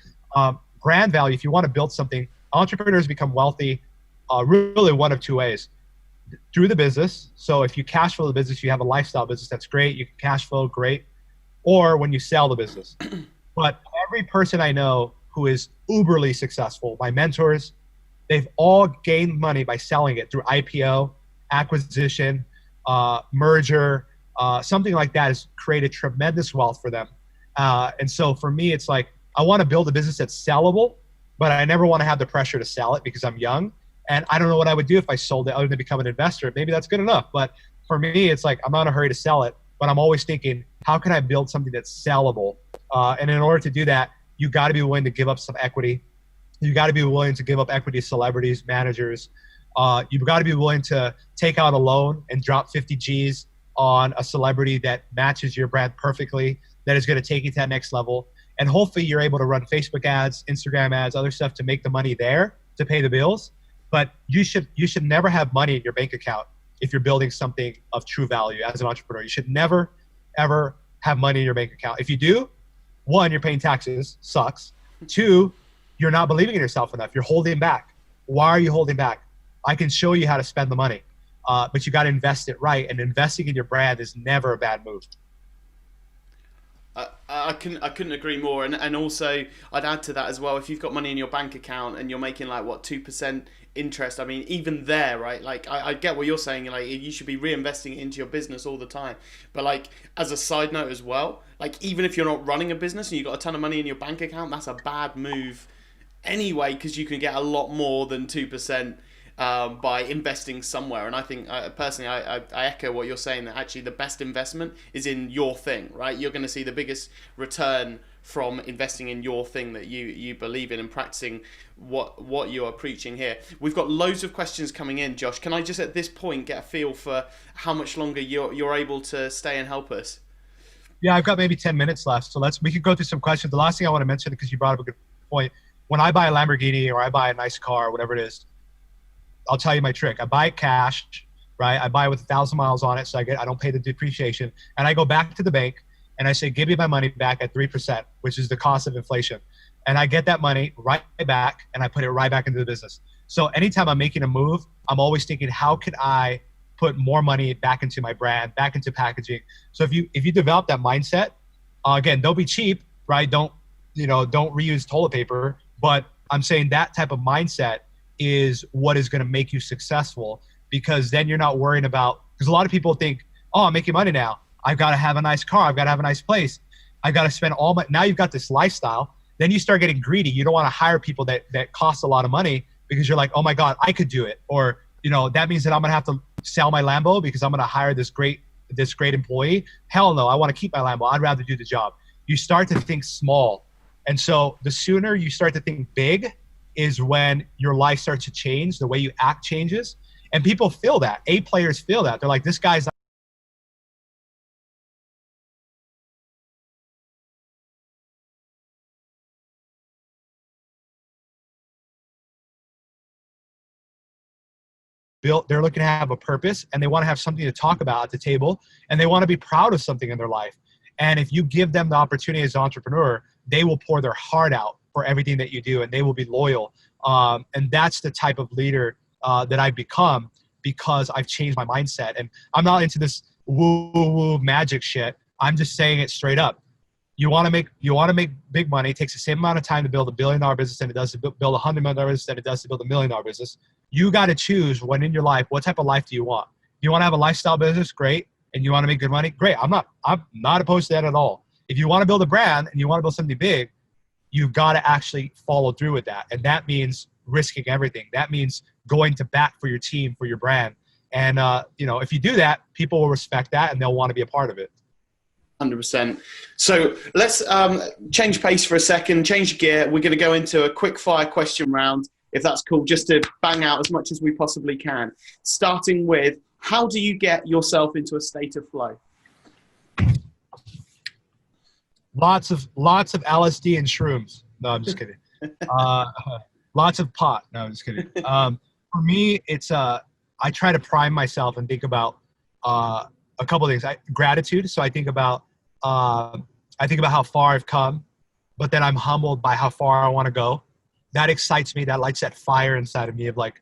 Brand value, if you want to build something, entrepreneurs become wealthy really one of two ways. Through the business. So if you cash flow the business, you have a lifestyle business, that's great. You can cash flow, great. Or when you sell the business. But every person I know who is uberly successful, my mentors, they've all gained money by selling it through IPO, acquisition, merger, something like that has created tremendous wealth for them. And so for me, it's like, I want to build a business that's sellable, but I never want to have the pressure to sell it because I'm young. And I don't know what I would do if I sold it other than become an investor. Maybe that's good enough. But for me, it's like, I'm not in a hurry to sell it, but I'm always thinking, how can I build something that's sellable? And in order to do that, you got to be willing to give up some equity. You got to be willing to give up equity to celebrities, managers. You've got to be willing to take out a loan and drop 50 G's on a celebrity that matches your brand perfectly, that is going to take you to that next level. And hopefully you're able to run Facebook ads, Instagram ads, other stuff to make the money there to pay the bills. But you should never have money in your bank account if you're building something of true value as an entrepreneur. You should never, ever have money in your bank account. If you do, one, you're paying taxes, sucks. Two, you're not believing in yourself enough. You're holding back. Why are you holding back? I can show you how to spend the money, but you got to invest it right. And investing in your brand is never a bad move. I couldn't agree more, and also I'd add to that as well. If you've got money in your bank account and you're making like 2% interest, I mean, even there, right? Like I get what you're saying. Like you should be reinvesting it into your business all the time. But like as a side note as well, like even if you're not running a business and you've got a ton of money in your bank account, that's a bad move anyway, because you can get a lot more than 2%. By investing somewhere. And I think personally I echo what you're saying, that actually the best investment is in your thing, right? You're going to see the biggest return from investing in your thing that you believe in and practicing what you are preaching here. We've got loads of questions coming in, Josh. Can I just at this point get a feel for how much longer you're able to stay and help us? Yeah, I've got maybe 10 minutes left, so we could go through some questions. The last thing I want to mention, because you brought up a good point, when I buy a Lamborghini or I buy a nice car, whatever it is, I'll tell you my trick. I buy it cash, right? I buy it with 1,000 miles on it, so I don't pay the depreciation. And I go back to the bank and I say, give me my money back at 3%, which is the cost of inflation. And I get that money right back and I put it right back into the business. So anytime I'm making a move, I'm always thinking, how can I put more money back into my brand, back into packaging? So if you develop that mindset, again, don't be cheap, right? Don't reuse toilet paper. But I'm saying that type of mindset is what is going to make you successful, because then you're not worrying about, because a lot of people think, oh, I'm making money now, I've got to have a nice car, I've got to have a nice place, I've got to spend all my, now you've got this lifestyle, then you start getting greedy. You don't want to hire people that cost a lot of money, because you're like, oh my God, I could do it. Or, that means that I'm going to have to sell my Lambo because I'm going to hire this great employee. Hell no, I want to keep my Lambo. I'd rather do the job. You start to think small. And so the sooner you start to think big is when your life starts to change, the way you act changes. And people feel that. A players feel that. They're like, this guy's built, they're looking to have a purpose, and they want to have something to talk about at the table, and they want to be proud of something in their life. And if you give them the opportunity as an entrepreneur, they will pour their heart out for everything that you do, and they will be loyal. And that's the type of leader that I've become, because I've changed my mindset. And I'm not into this woo-woo magic shit. I'm just saying it straight up. You want to make big money. It takes the same amount of time to build $1 billion business than it does to build $100 million business than it does to build $1 million business. You got to choose when in your life, what type of life do you want? You want to have a lifestyle business? Great. And you want to make good money? Great. I'm not opposed to that at all. If you want to build a brand and you want to build something big, you've got to actually follow through with that. And that means risking everything. That means going to bat for your team, for your brand. And, if you do that, people will respect that and they'll want to be a part of it. 100%. So let's change pace for a second, change gear. We're going to go into a quick fire question round, if that's cool, just to bang out as much as we possibly can. Starting with, how do you get yourself into a state of flow? Lots of LSD and shrooms. No, I'm just kidding. Lots of pot. No, I'm just kidding. For me, it's I try to prime myself and think about a couple of things. Gratitude. So I think about how far I've come, but then I'm humbled by how far I want to go. That excites me. That lights that fire inside of me of like,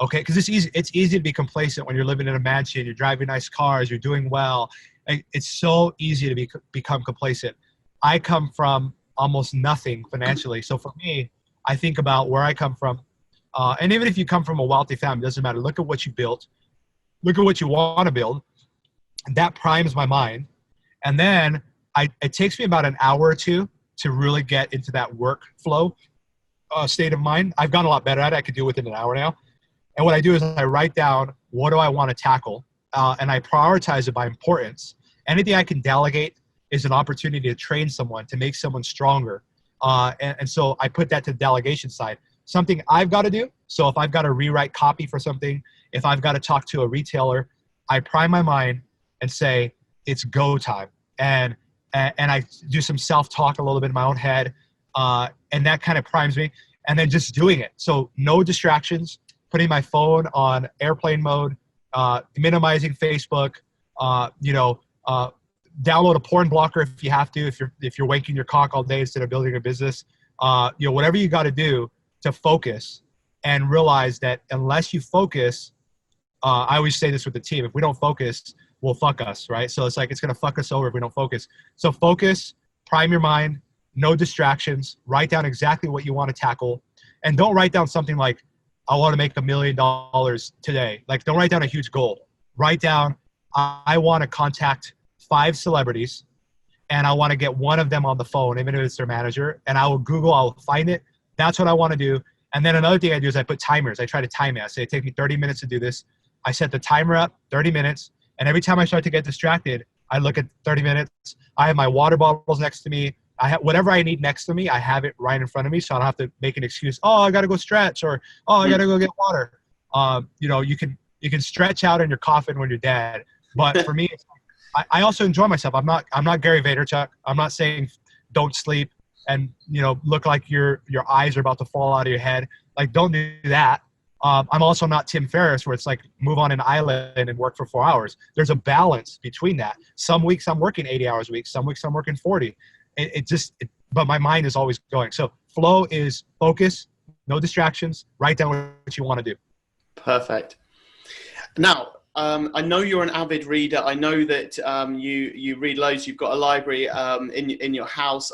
okay, because it's easy to be complacent when you're living in a mansion, you're driving nice cars, you're doing well. It's so easy to become complacent. I come from almost nothing financially. So for me, I think about where I come from. And even if you come from a wealthy family, it doesn't matter. Look at what you built. Look at what you want to build. That primes my mind. And then it takes me about an hour or two to really get into that workflow state of mind. I've gotten a lot better at it. I could do it within an hour now. And what I do is I write down what do I want to tackle, and I prioritize it by importance. Anything I can delegate is an opportunity to train someone, to make someone stronger. And so I put that to the delegation side. Something I've got to do. So if I've got to rewrite copy for something, if I've got to talk to a retailer, I prime my mind and say, it's go time. And I do some self-talk a little bit in my own head. And that kind of primes me. And then just doing it. So no distractions, putting my phone on airplane mode, minimizing Facebook, download a porn blocker if you have to, if you're waking your cock all day instead of building a business. Whatever you got to do to focus and realize that unless you focus, I always say this with the team, if we don't focus, we'll fuck us, right? So it's like, it's going to fuck us over if we don't focus. So focus, prime your mind, no distractions, write down exactly what you want to tackle. And don't write down something like, I want to make $1 million today. Like, don't write down a huge goal. Write down, I want to contact 5 celebrities and I want to get one of them on the phone, even if it's their manager, and I will Google, I will find it. That's what I want to do. And then another thing I do is I put timers. I try to time it. I say, it takes me 30 minutes to do this. I set the timer up, 30 minutes. And every time I start to get distracted, I look at 30 minutes. I have my water bottles next to me. I have whatever I need next to me. I have it right in front of me, so I don't have to make an excuse. Oh, I got to go stretch, or oh, I got to go get water. You can stretch out in your coffin when you're dead. But for me, I also enjoy myself. I'm not Gary Vaynerchuk. I'm not saying don't sleep and look like your eyes are about to fall out of your head. Like, don't do that. I'm also not Tim Ferriss, where it's like move on an island and work for 4 hours. There's a balance between that. Some weeks I'm working 80 hours a week. Some weeks I'm working 40. But my mind is always going. So flow is focus, no distractions, write down what you want to do. Perfect. Now, I know you're an avid reader. I know that you read loads. You've got a library in your house.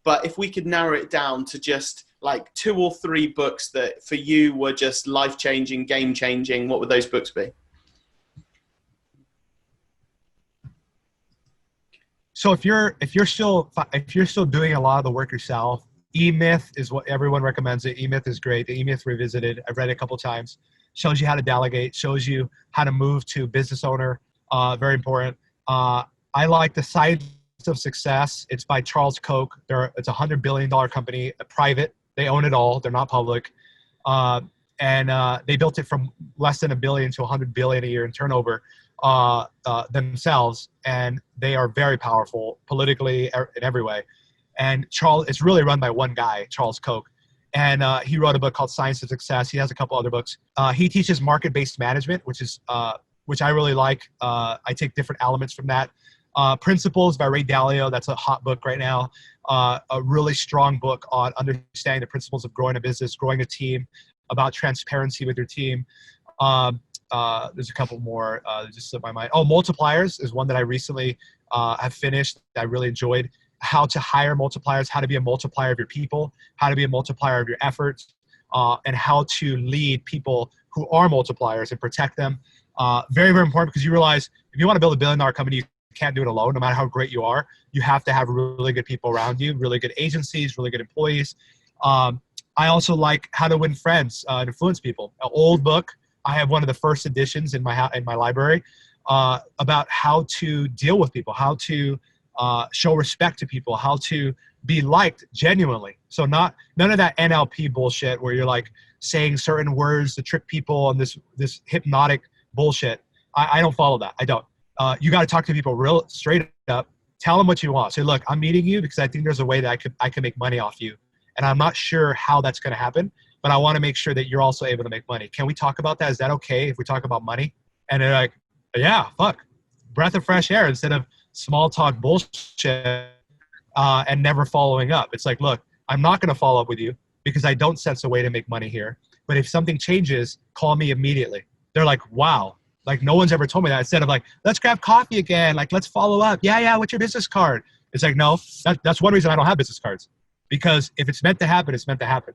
But if we could narrow it down to just like 2 or 3 books that for you were just life-changing, game-changing, what would those books be? So if you're still doing a lot of the work yourself, E-Myth is what everyone recommends. It. E-Myth is great. The E-Myth Revisited, I've read it a couple times. Shows you how to delegate. Shows you how to move to business owner. Very important. I like The Science of Success. It's by Charles Koch. It's a $100 billion company, private. They own it all. They're not public. And they built it from less than $1 billion to $100 billion a year in turnover themselves. And they are very powerful politically in every way. And it's really run by one guy, Charles Koch. And he wrote a book called Science of Success. He has a couple other books. He teaches market-based management, which I really like. I take different elements from that. Principles by Ray Dalio. That's a hot book right now. A really strong book on understanding the principles of growing a business, growing a team, about transparency with your team. There's a couple more that just slipped my mind. Oh, Multipliers is one that I recently have finished that I really enjoyed. How to hire multipliers, how to be a multiplier of your people, how to be a multiplier of your efforts, and how to lead people who are multipliers and protect them. Very, very important, because you realize if you want to build $1 billion company, you can't do it alone. No matter how great you are, you have to have really good people around you, really good agencies, really good employees. I also like How to Win Friends and Influence People. An old book. I have one of the first editions in my library about how to deal with people, how to show respect to people, how to be liked genuinely. So none of that NLP bullshit where you're like saying certain words to trick people and this hypnotic bullshit. I don't follow that. I don't. You got to talk to people real straight up. Tell them what you want. Say, look, I'm meeting you because I think there's a way that I can make money off you. And I'm not sure how that's going to happen, but I want to make sure that you're also able to make money. Can we talk about that? Is that okay if we talk about money? And they're like, yeah, fuck. Breath of fresh air instead of small talk bullshit and never following up. It's like, look, I'm not going to follow up with you because I don't sense a way to make money here. But if something changes, call me immediately. They're like, wow. Like, no one's ever told me that. Instead of like, let's grab coffee again. Like, let's follow up. Yeah. What's your business card? It's like, no, that's one reason I don't have business cards. Because if it's meant to happen, it's meant to happen.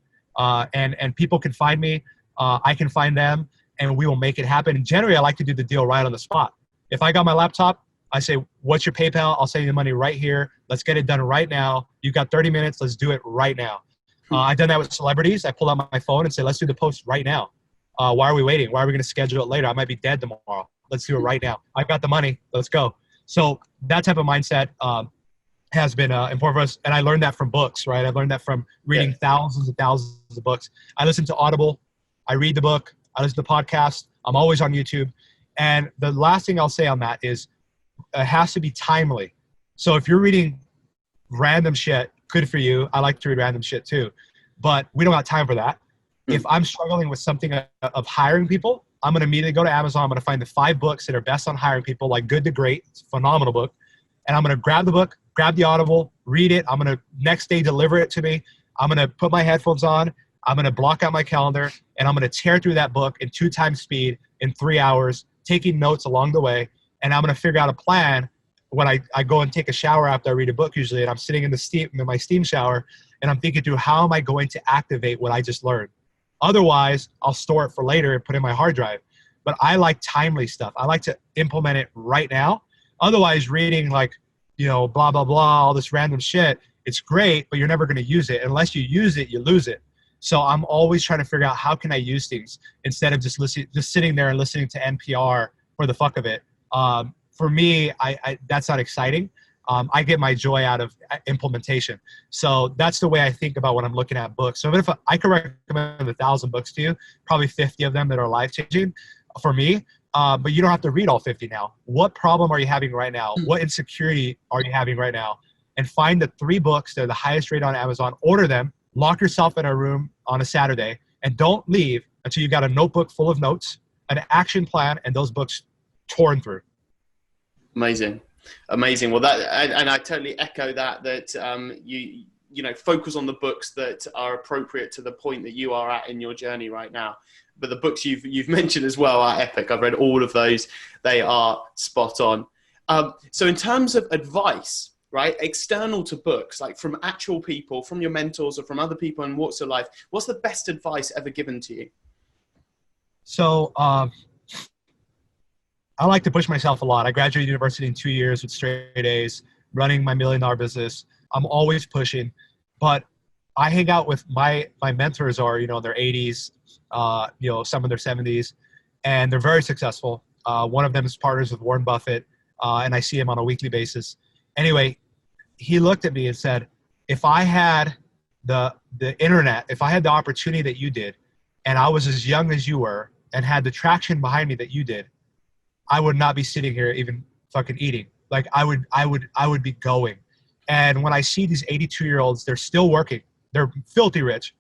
And people can find me. I can find them. And we will make it happen. And generally, I like to do the deal right on the spot. If I got my laptop, I say, what's your PayPal? I'll send you the money right here. Let's get it done right now. You've got 30 minutes. Let's do it right now. I've done that with celebrities. I pull out my phone and say, let's do the post right now. Why are we waiting? Why are we going to schedule it later? I might be dead tomorrow. Let's do it right now. I've got the money. Let's go. So that type of mindset has been important for us. And I learned that from books, right? I learned that from reading thousands and thousands of books. I listen to Audible. I read the book. I listen to podcasts. I'm always on YouTube. And the last thing I'll say on that is it has to be timely. So if you're reading random shit, good for you. I like to read random shit too. But we don't have time for that. If I'm struggling with something of hiring people, I'm going to immediately go to Amazon. I'm going to find the 5 books that are best on hiring people, like Good to Great. It's a phenomenal book. And I'm going to grab the book, grab the Audible, read it. I'm going to next day deliver it to me. I'm going to put my headphones on. I'm going to block out my calendar, and I'm going to tear through that book in 2 times speed in 3 hours, taking notes along the way. And I'm going to figure out a plan when I go and take a shower after I read a book usually, and I'm sitting in my steam shower, and I'm thinking through how am I going to activate what I just learned. Otherwise, I'll store it for later and put it in my hard drive. But I like timely stuff. I like to implement it right now. Otherwise, reading like, blah, blah, blah, all this random shit, it's great, but you're never going to use it. Unless you use it, you lose it. So I'm always trying to figure out how can I use things instead of just sitting there and listening to NPR for the fuck of it. For me, that's not exciting. I get my joy out of implementation. So that's the way I think about when I'm looking at books. So if I could recommend 1,000 books to you, probably 50 of them that are life-changing for me, but you don't have to read all 50 now. What problem are you having right now? What insecurity are you having right now? And find the 3 books that are the highest rated on Amazon, order them, lock yourself in a room on a Saturday, and don't leave until you got a notebook full of notes, an action plan, and those books torn through. Amazing. Well, that, and I totally echo that you know, focus on the books that are appropriate to the point that you are at in your journey right now. But the books you've mentioned as well are epic. I've read all of those. They are spot on. So in terms of advice, right, external to books, like from actual people, from your mentors or from other people in walks of life, what's the best advice ever given to you? So I like to push myself a lot. I graduated university in 2 years with straight A's, running my $1 million business. I'm always pushing, but I hang out with my mentors are, in their 80s, some in their 70s, and they're very successful. One of them is partners with Warren Buffett, and I see him on a weekly basis. Anyway, he looked at me and said, if I had the internet, if I had the opportunity that you did, and I was as young as you were and had the traction behind me that you did, I would not be sitting here even fucking eating. Like I would be going. And when I see these 82-year-olds, they're still working. They're filthy rich,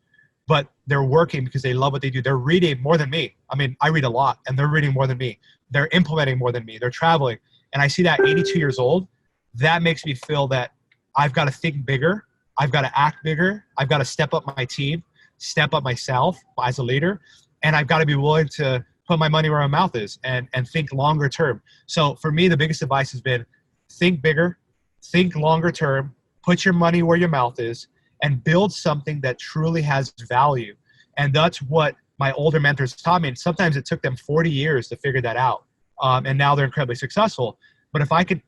but they're working because they love what they do. They're reading more than me. I mean, I read a lot, and they're reading more than me. They're implementing more than me. They're traveling. And I see that 82 years old, that makes me feel that I've got to think bigger. I've got to act bigger. I've got to step up my team, step up myself as a leader, and I've got to be willing to put my money where my mouth is and think longer term. So for me, the biggest advice has been think bigger, think longer term, put your money where your mouth is, and build something that truly has value. And that's what my older mentors taught me. And sometimes it took them 40 years to figure that out. And now they're incredibly successful. But if I could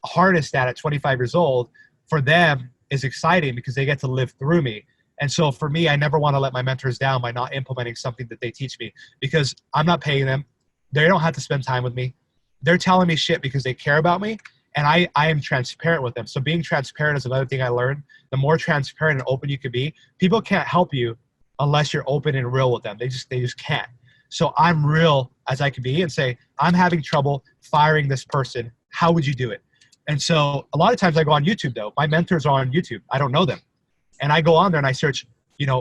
harness that at 25 years old, for them is exciting because they get to live through me. And so for me, I never want to let my mentors down by not implementing something that they teach me, because I'm not paying them. They don't have to spend time with me. They're telling me shit because they care about me, and I am transparent with them. So being transparent is another thing I learned. The more transparent and open you can be, people can't help you unless you're open and real with them. They just can't. So I'm real as I can be and say, I'm having trouble firing this person. How would you do it? And so a lot of times I go on YouTube though. My mentors are on YouTube. I don't know them. And I go on there and I search,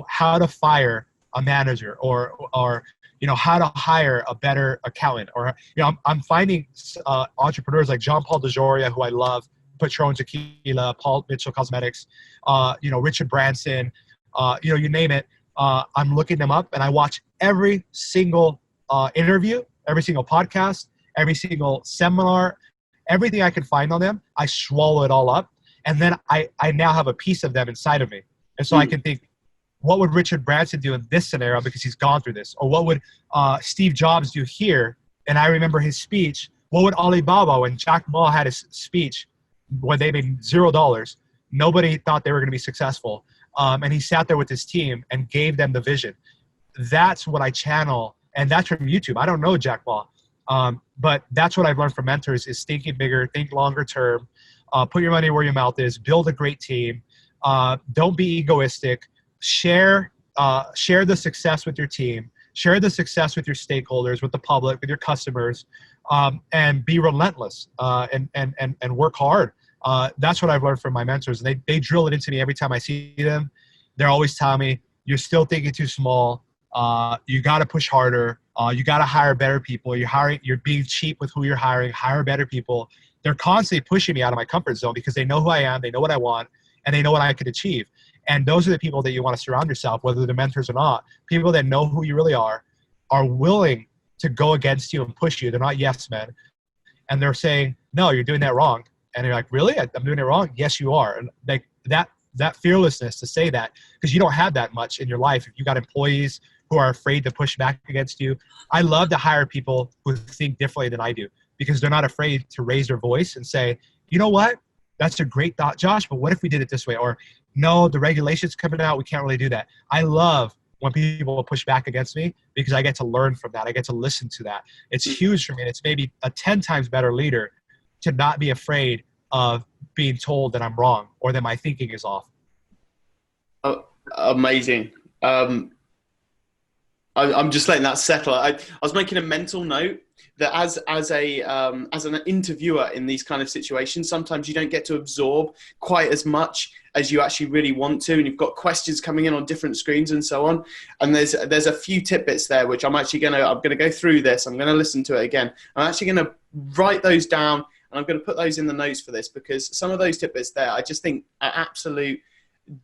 how to fire a manager or how to hire a better accountant, or, I'm finding entrepreneurs like John Paul DeJoria, who I love, Patron Tequila, Paul Mitchell Cosmetics, Richard Branson, you name it. I'm looking them up and I watch every single interview, every single podcast, every single seminar, everything I can find on them. I swallow it all up. And then I now have a piece of them inside of me. And so I can think, what would Richard Branson do in this scenario because he's gone through this? Or what would Steve Jobs do here? And I remember his speech What would Alibaba, when Jack Ma had his speech, when they made $0, nobody thought they were going to be successful. And he sat there with his team and gave them the vision. That's what I channel, and that's from YouTube. I don't know Jack Ma, but that's what I've learned from mentors is thinking bigger, think longer term, put your money where your mouth is, build a great team, don't be egoistic, share the success with your team, share the success with your stakeholders, with the public, with your customers, and be relentless and work hard. That's what I've learned from my mentors. And they drill it into me every time I see them. They're always telling me, you're still thinking too small. You got to push harder. You got to hire better people. You're being cheap with who you're hiring. Hire better people. They're constantly pushing me out of my comfort zone because they know who I am. They know what I want, and they know what I could achieve. And those are the people that you want to surround yourself, whether they're mentors or not. People that know who you really are willing to go against you and push you. They're not yes men. And they're saying, no, you're doing that wrong. And you're like, really? I'm doing it wrong? Yes, you are. And like that fearlessness to say that, because you don't have that much in your life. If you got employees who are afraid to push back against you, I love to hire people who think differently than I do, because they're not afraid to raise their voice and say, you know what? That's a great thought, Josh, but what if we did it this way? Or no, the regulation's coming out. We can't really do that. I love when people push back against me because I get to learn from that. I get to listen to that. It's huge for me. And it's maybe a 10 times better leader to not be afraid of being told that I'm wrong or that my thinking is off. Oh, amazing. I'm just letting that settle. I was making a mental note that as an interviewer in these kind of situations, sometimes you don't get to absorb quite as much as you actually really want to, and you've got questions coming in on different screens and so on. And there's a few tidbits there which I'm gonna go through this. I'm gonna listen to it again. I'm actually gonna write those down, and I'm gonna put those in the notes for this, because some of those tidbits there I just think are absolute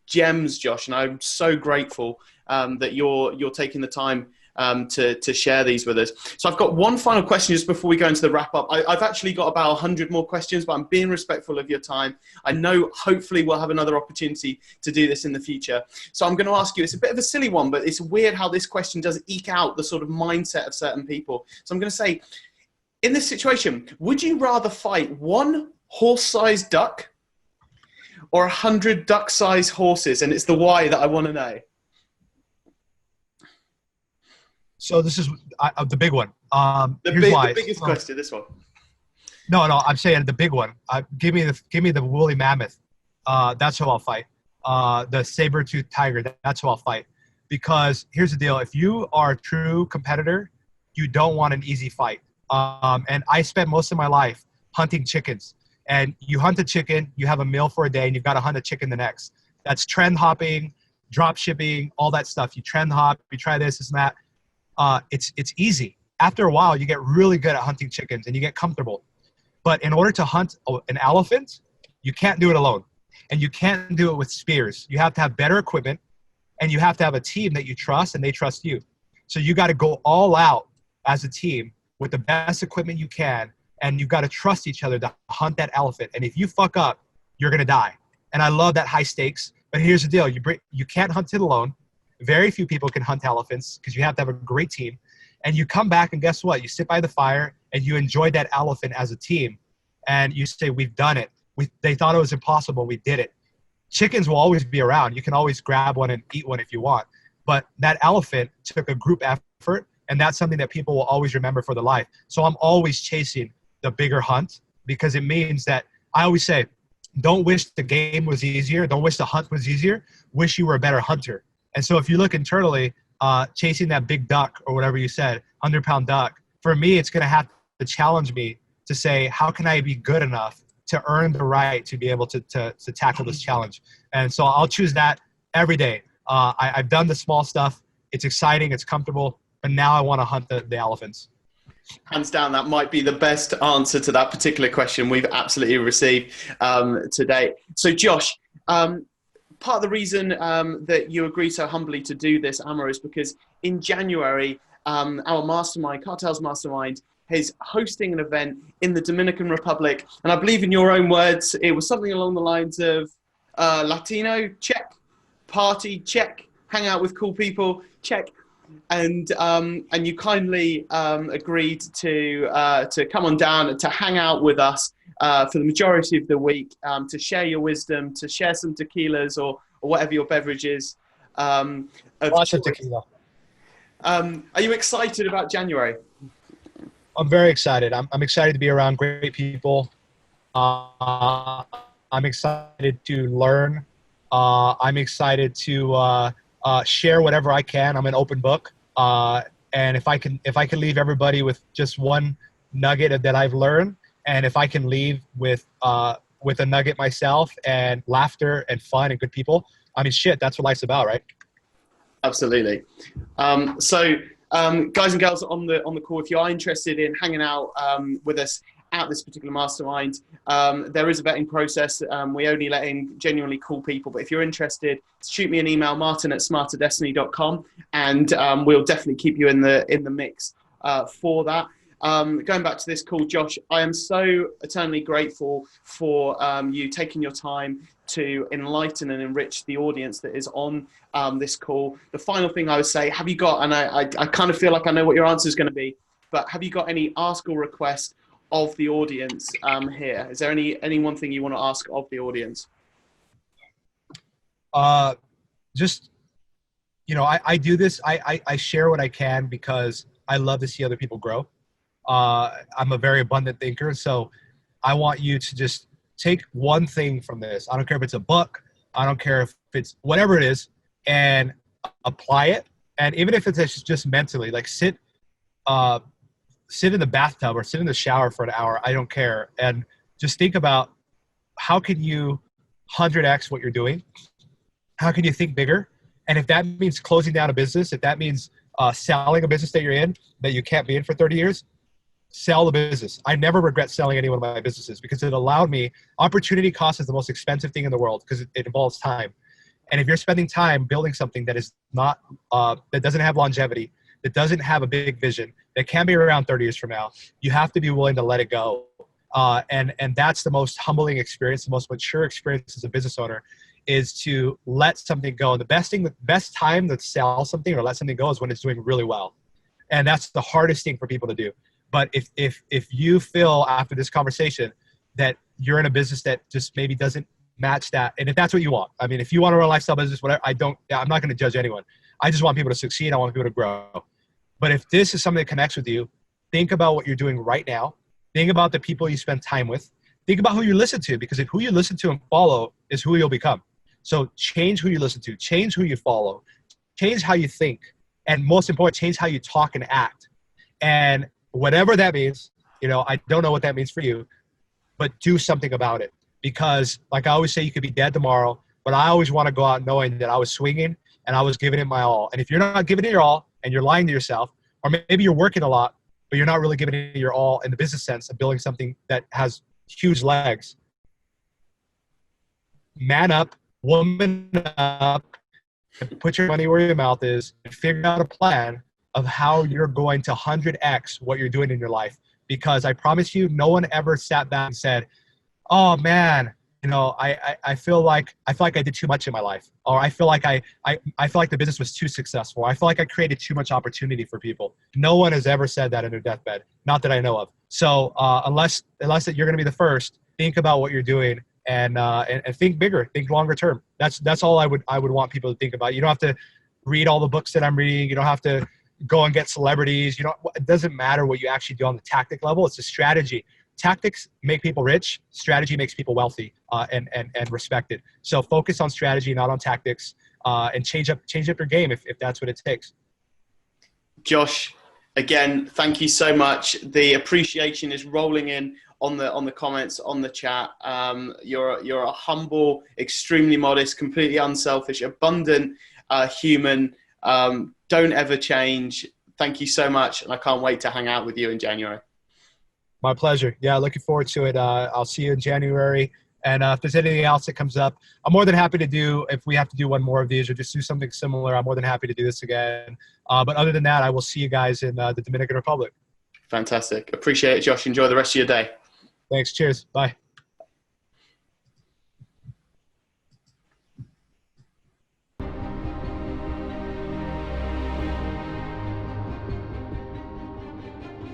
gems, Josh, and I'm so grateful that you're taking the time to share these with us. So I've got one final question just before we go into the wrap up. I've actually got about 100 more questions, but I'm being respectful of your time. I know hopefully we'll have another opportunity to do this in the future. So I'm going to ask you, it's a bit of a silly one, but it's weird how this question does eke out the sort of mindset of certain people. So I'm going to say, in this situation, would you rather fight one horse-sized duck or 100 duck-sized horses? And it's the why that I want to know. So this is the big one. The biggest question, this one. No, I'm saying the big one. Give me the woolly mammoth. That's who I'll fight. The saber-toothed tiger. That's who I'll fight. Because here's the deal: if you are a true competitor, you don't want an easy fight. And I spent most of my life hunting chickens. And you hunt a chicken, you have a meal for a day, and you've got to hunt a chicken the next. That's trend hopping, drop shipping, all that stuff. You trend hop, you try this and that. It's easy. After a while, you get really good at hunting chickens and you get comfortable. But in order to hunt an elephant, you can't do it alone. And you can't do it with spears. You have to have better equipment, and you have to have a team that you trust and they trust you. So you got to go all out as a team with the best equipment you can, and you've got to trust each other to hunt that elephant. And if you fuck up, you're going to die. And I love that high stakes. But here's the deal. You can't hunt it alone. Very few people can hunt elephants because you have to have a great team. And you come back, and guess what? You sit by the fire and you enjoy that elephant as a team. And you say, we've done it. They thought it was impossible. We did it. Chickens will always be around. You can always grab one and eat one if you want. But that elephant took a group effort, and that's something that people will always remember for their life. So I'm always chasing the bigger hunt, because it means that I always say, don't wish the game was easier. Don't wish the hunt was easier. Wish you were a better hunter. And so if you look internally, chasing that big duck or whatever you said, 100-pound duck, for me, it's going to have to challenge me to say, how can I be good enough to earn the right to be able to tackle this challenge? And so I'll choose that every day. I've done the small stuff. It's exciting. It's comfortable. But now I want to hunt the elephants. Hands down, that might be the best answer to that particular question we've absolutely received today. So Josh, part of the reason that you agreed so humbly to do this, Amar, is because in January, our mastermind, Cartel's Mastermind, is hosting an event in the Dominican Republic. And I believe in your own words, it was something along the lines of Latino, check, party, check, hang out with cool people, check. and you kindly agreed to come on down to hang out with us for the majority of the week, to share your wisdom, to share some tequilas or whatever your beverage is. Lots of tequila. Are you excited about January? I'm very excited. I'm excited to be around great people. I'm excited to learn. I'm excited to share whatever I can. I'm an open book. And if I can leave everybody with just one nugget that I've learned, and if I can leave with a nugget myself and laughter and fun and good people, I mean, shit, that's what life's about, right? Absolutely. Guys and girls on the call, if you are interested in hanging out with us at this particular mastermind, there is a vetting process. We only let in genuinely cool people, but if you're interested, shoot me an email, martin@smarterdestiny.com, and we'll definitely keep you in the mix for that. Going back to this call, Josh, I am so eternally grateful for you taking your time to enlighten and enrich the audience that is on this call. The final thing I would say, have you got, and I kind of feel like I know what your answer is going to be, but have you got any ask or request of the audience here? Is there any one thing you want to ask of the audience? Just, I do this. I share what I can because I love to see other people grow. I'm a very abundant thinker, so I want you to just take one thing from this. I don't care if it's a book. I don't care if it's whatever it is, and apply it. And even if it's just mentally, like sit in the bathtub or sit in the shower for an hour. I don't care. And just think about how can you 100x what you're doing? How can you think bigger? And if that means closing down a business, if that means selling a business that you're in that you can't be in for 30 years, sell the business. I never regret selling any one of my businesses because it allowed me. Opportunity cost is the most expensive thing in the world because it involves time. And if you're spending time building something that is not, that doesn't have longevity, that doesn't have a big vision, that can be around 30 years from now, you have to be willing to let it go. And that's the most humbling experience, the most mature experience as a business owner, is to let something go. And the best time to sell something or let something go is when it's doing really well. And that's the hardest thing for people to do. But if you feel after this conversation that you're in a business that just maybe doesn't match that, and if that's what you want, I mean, if you want to run a lifestyle business, whatever, I'm not going to judge anyone. I just want people to succeed. I want people to grow. But if this is something that connects with you, think about what you're doing right now. Think about the people you spend time with. Think about who you listen to, because if who you listen to and follow is who you'll become. So change who you listen to, change who you follow, change how you think, and most important, change how you talk and act. And whatever that means, I don't know what that means for you, but do something about it. Because like I always say, you could be dead tomorrow, but I always want to go out knowing that I was swinging and I was giving it my all. And if you're not giving it your all and you're lying to yourself, or maybe you're working a lot, but you're not really giving it your all in the business sense of building something that has huge legs, man up, woman up, and put your money where your mouth is and figure out a plan of how you're going to 100x what you're doing in your life. Because I promise you, no one ever sat back and said, oh man, I feel like I did too much in my life, or I feel like I feel like the business was too successful. I feel like I created too much opportunity for people. No one has ever said that in their deathbed, not that I know of. So unless that you're going to be the first, think about what you're doing and think bigger, think longer term. That's all I would want people to think about. You don't have to read all the books that I'm reading. You don't have to go and get celebrities. It doesn't matter what you actually do on the tactic level. It's a strategy. Tactics make people rich. Strategy makes people wealthy and respected. So focus on strategy, not on tactics, and change up your game if that's what it takes. Josh, again, thank you so much. The appreciation is rolling in on the comments, on the chat. You're a humble, extremely modest, completely unselfish, abundant human. Don't ever change. Thank you so much, and I can't wait to hang out with you in January. My pleasure. Yeah, looking forward to it. I'll see you in January. And if there's anything else that comes up, I'm more than happy to do, if we have to do one more of these or just do something similar, I'm more than happy to do this again. But other than that, I will see you guys in the Dominican Republic. Fantastic. Appreciate it, Josh. Enjoy the rest of your day. Thanks. Cheers. Bye.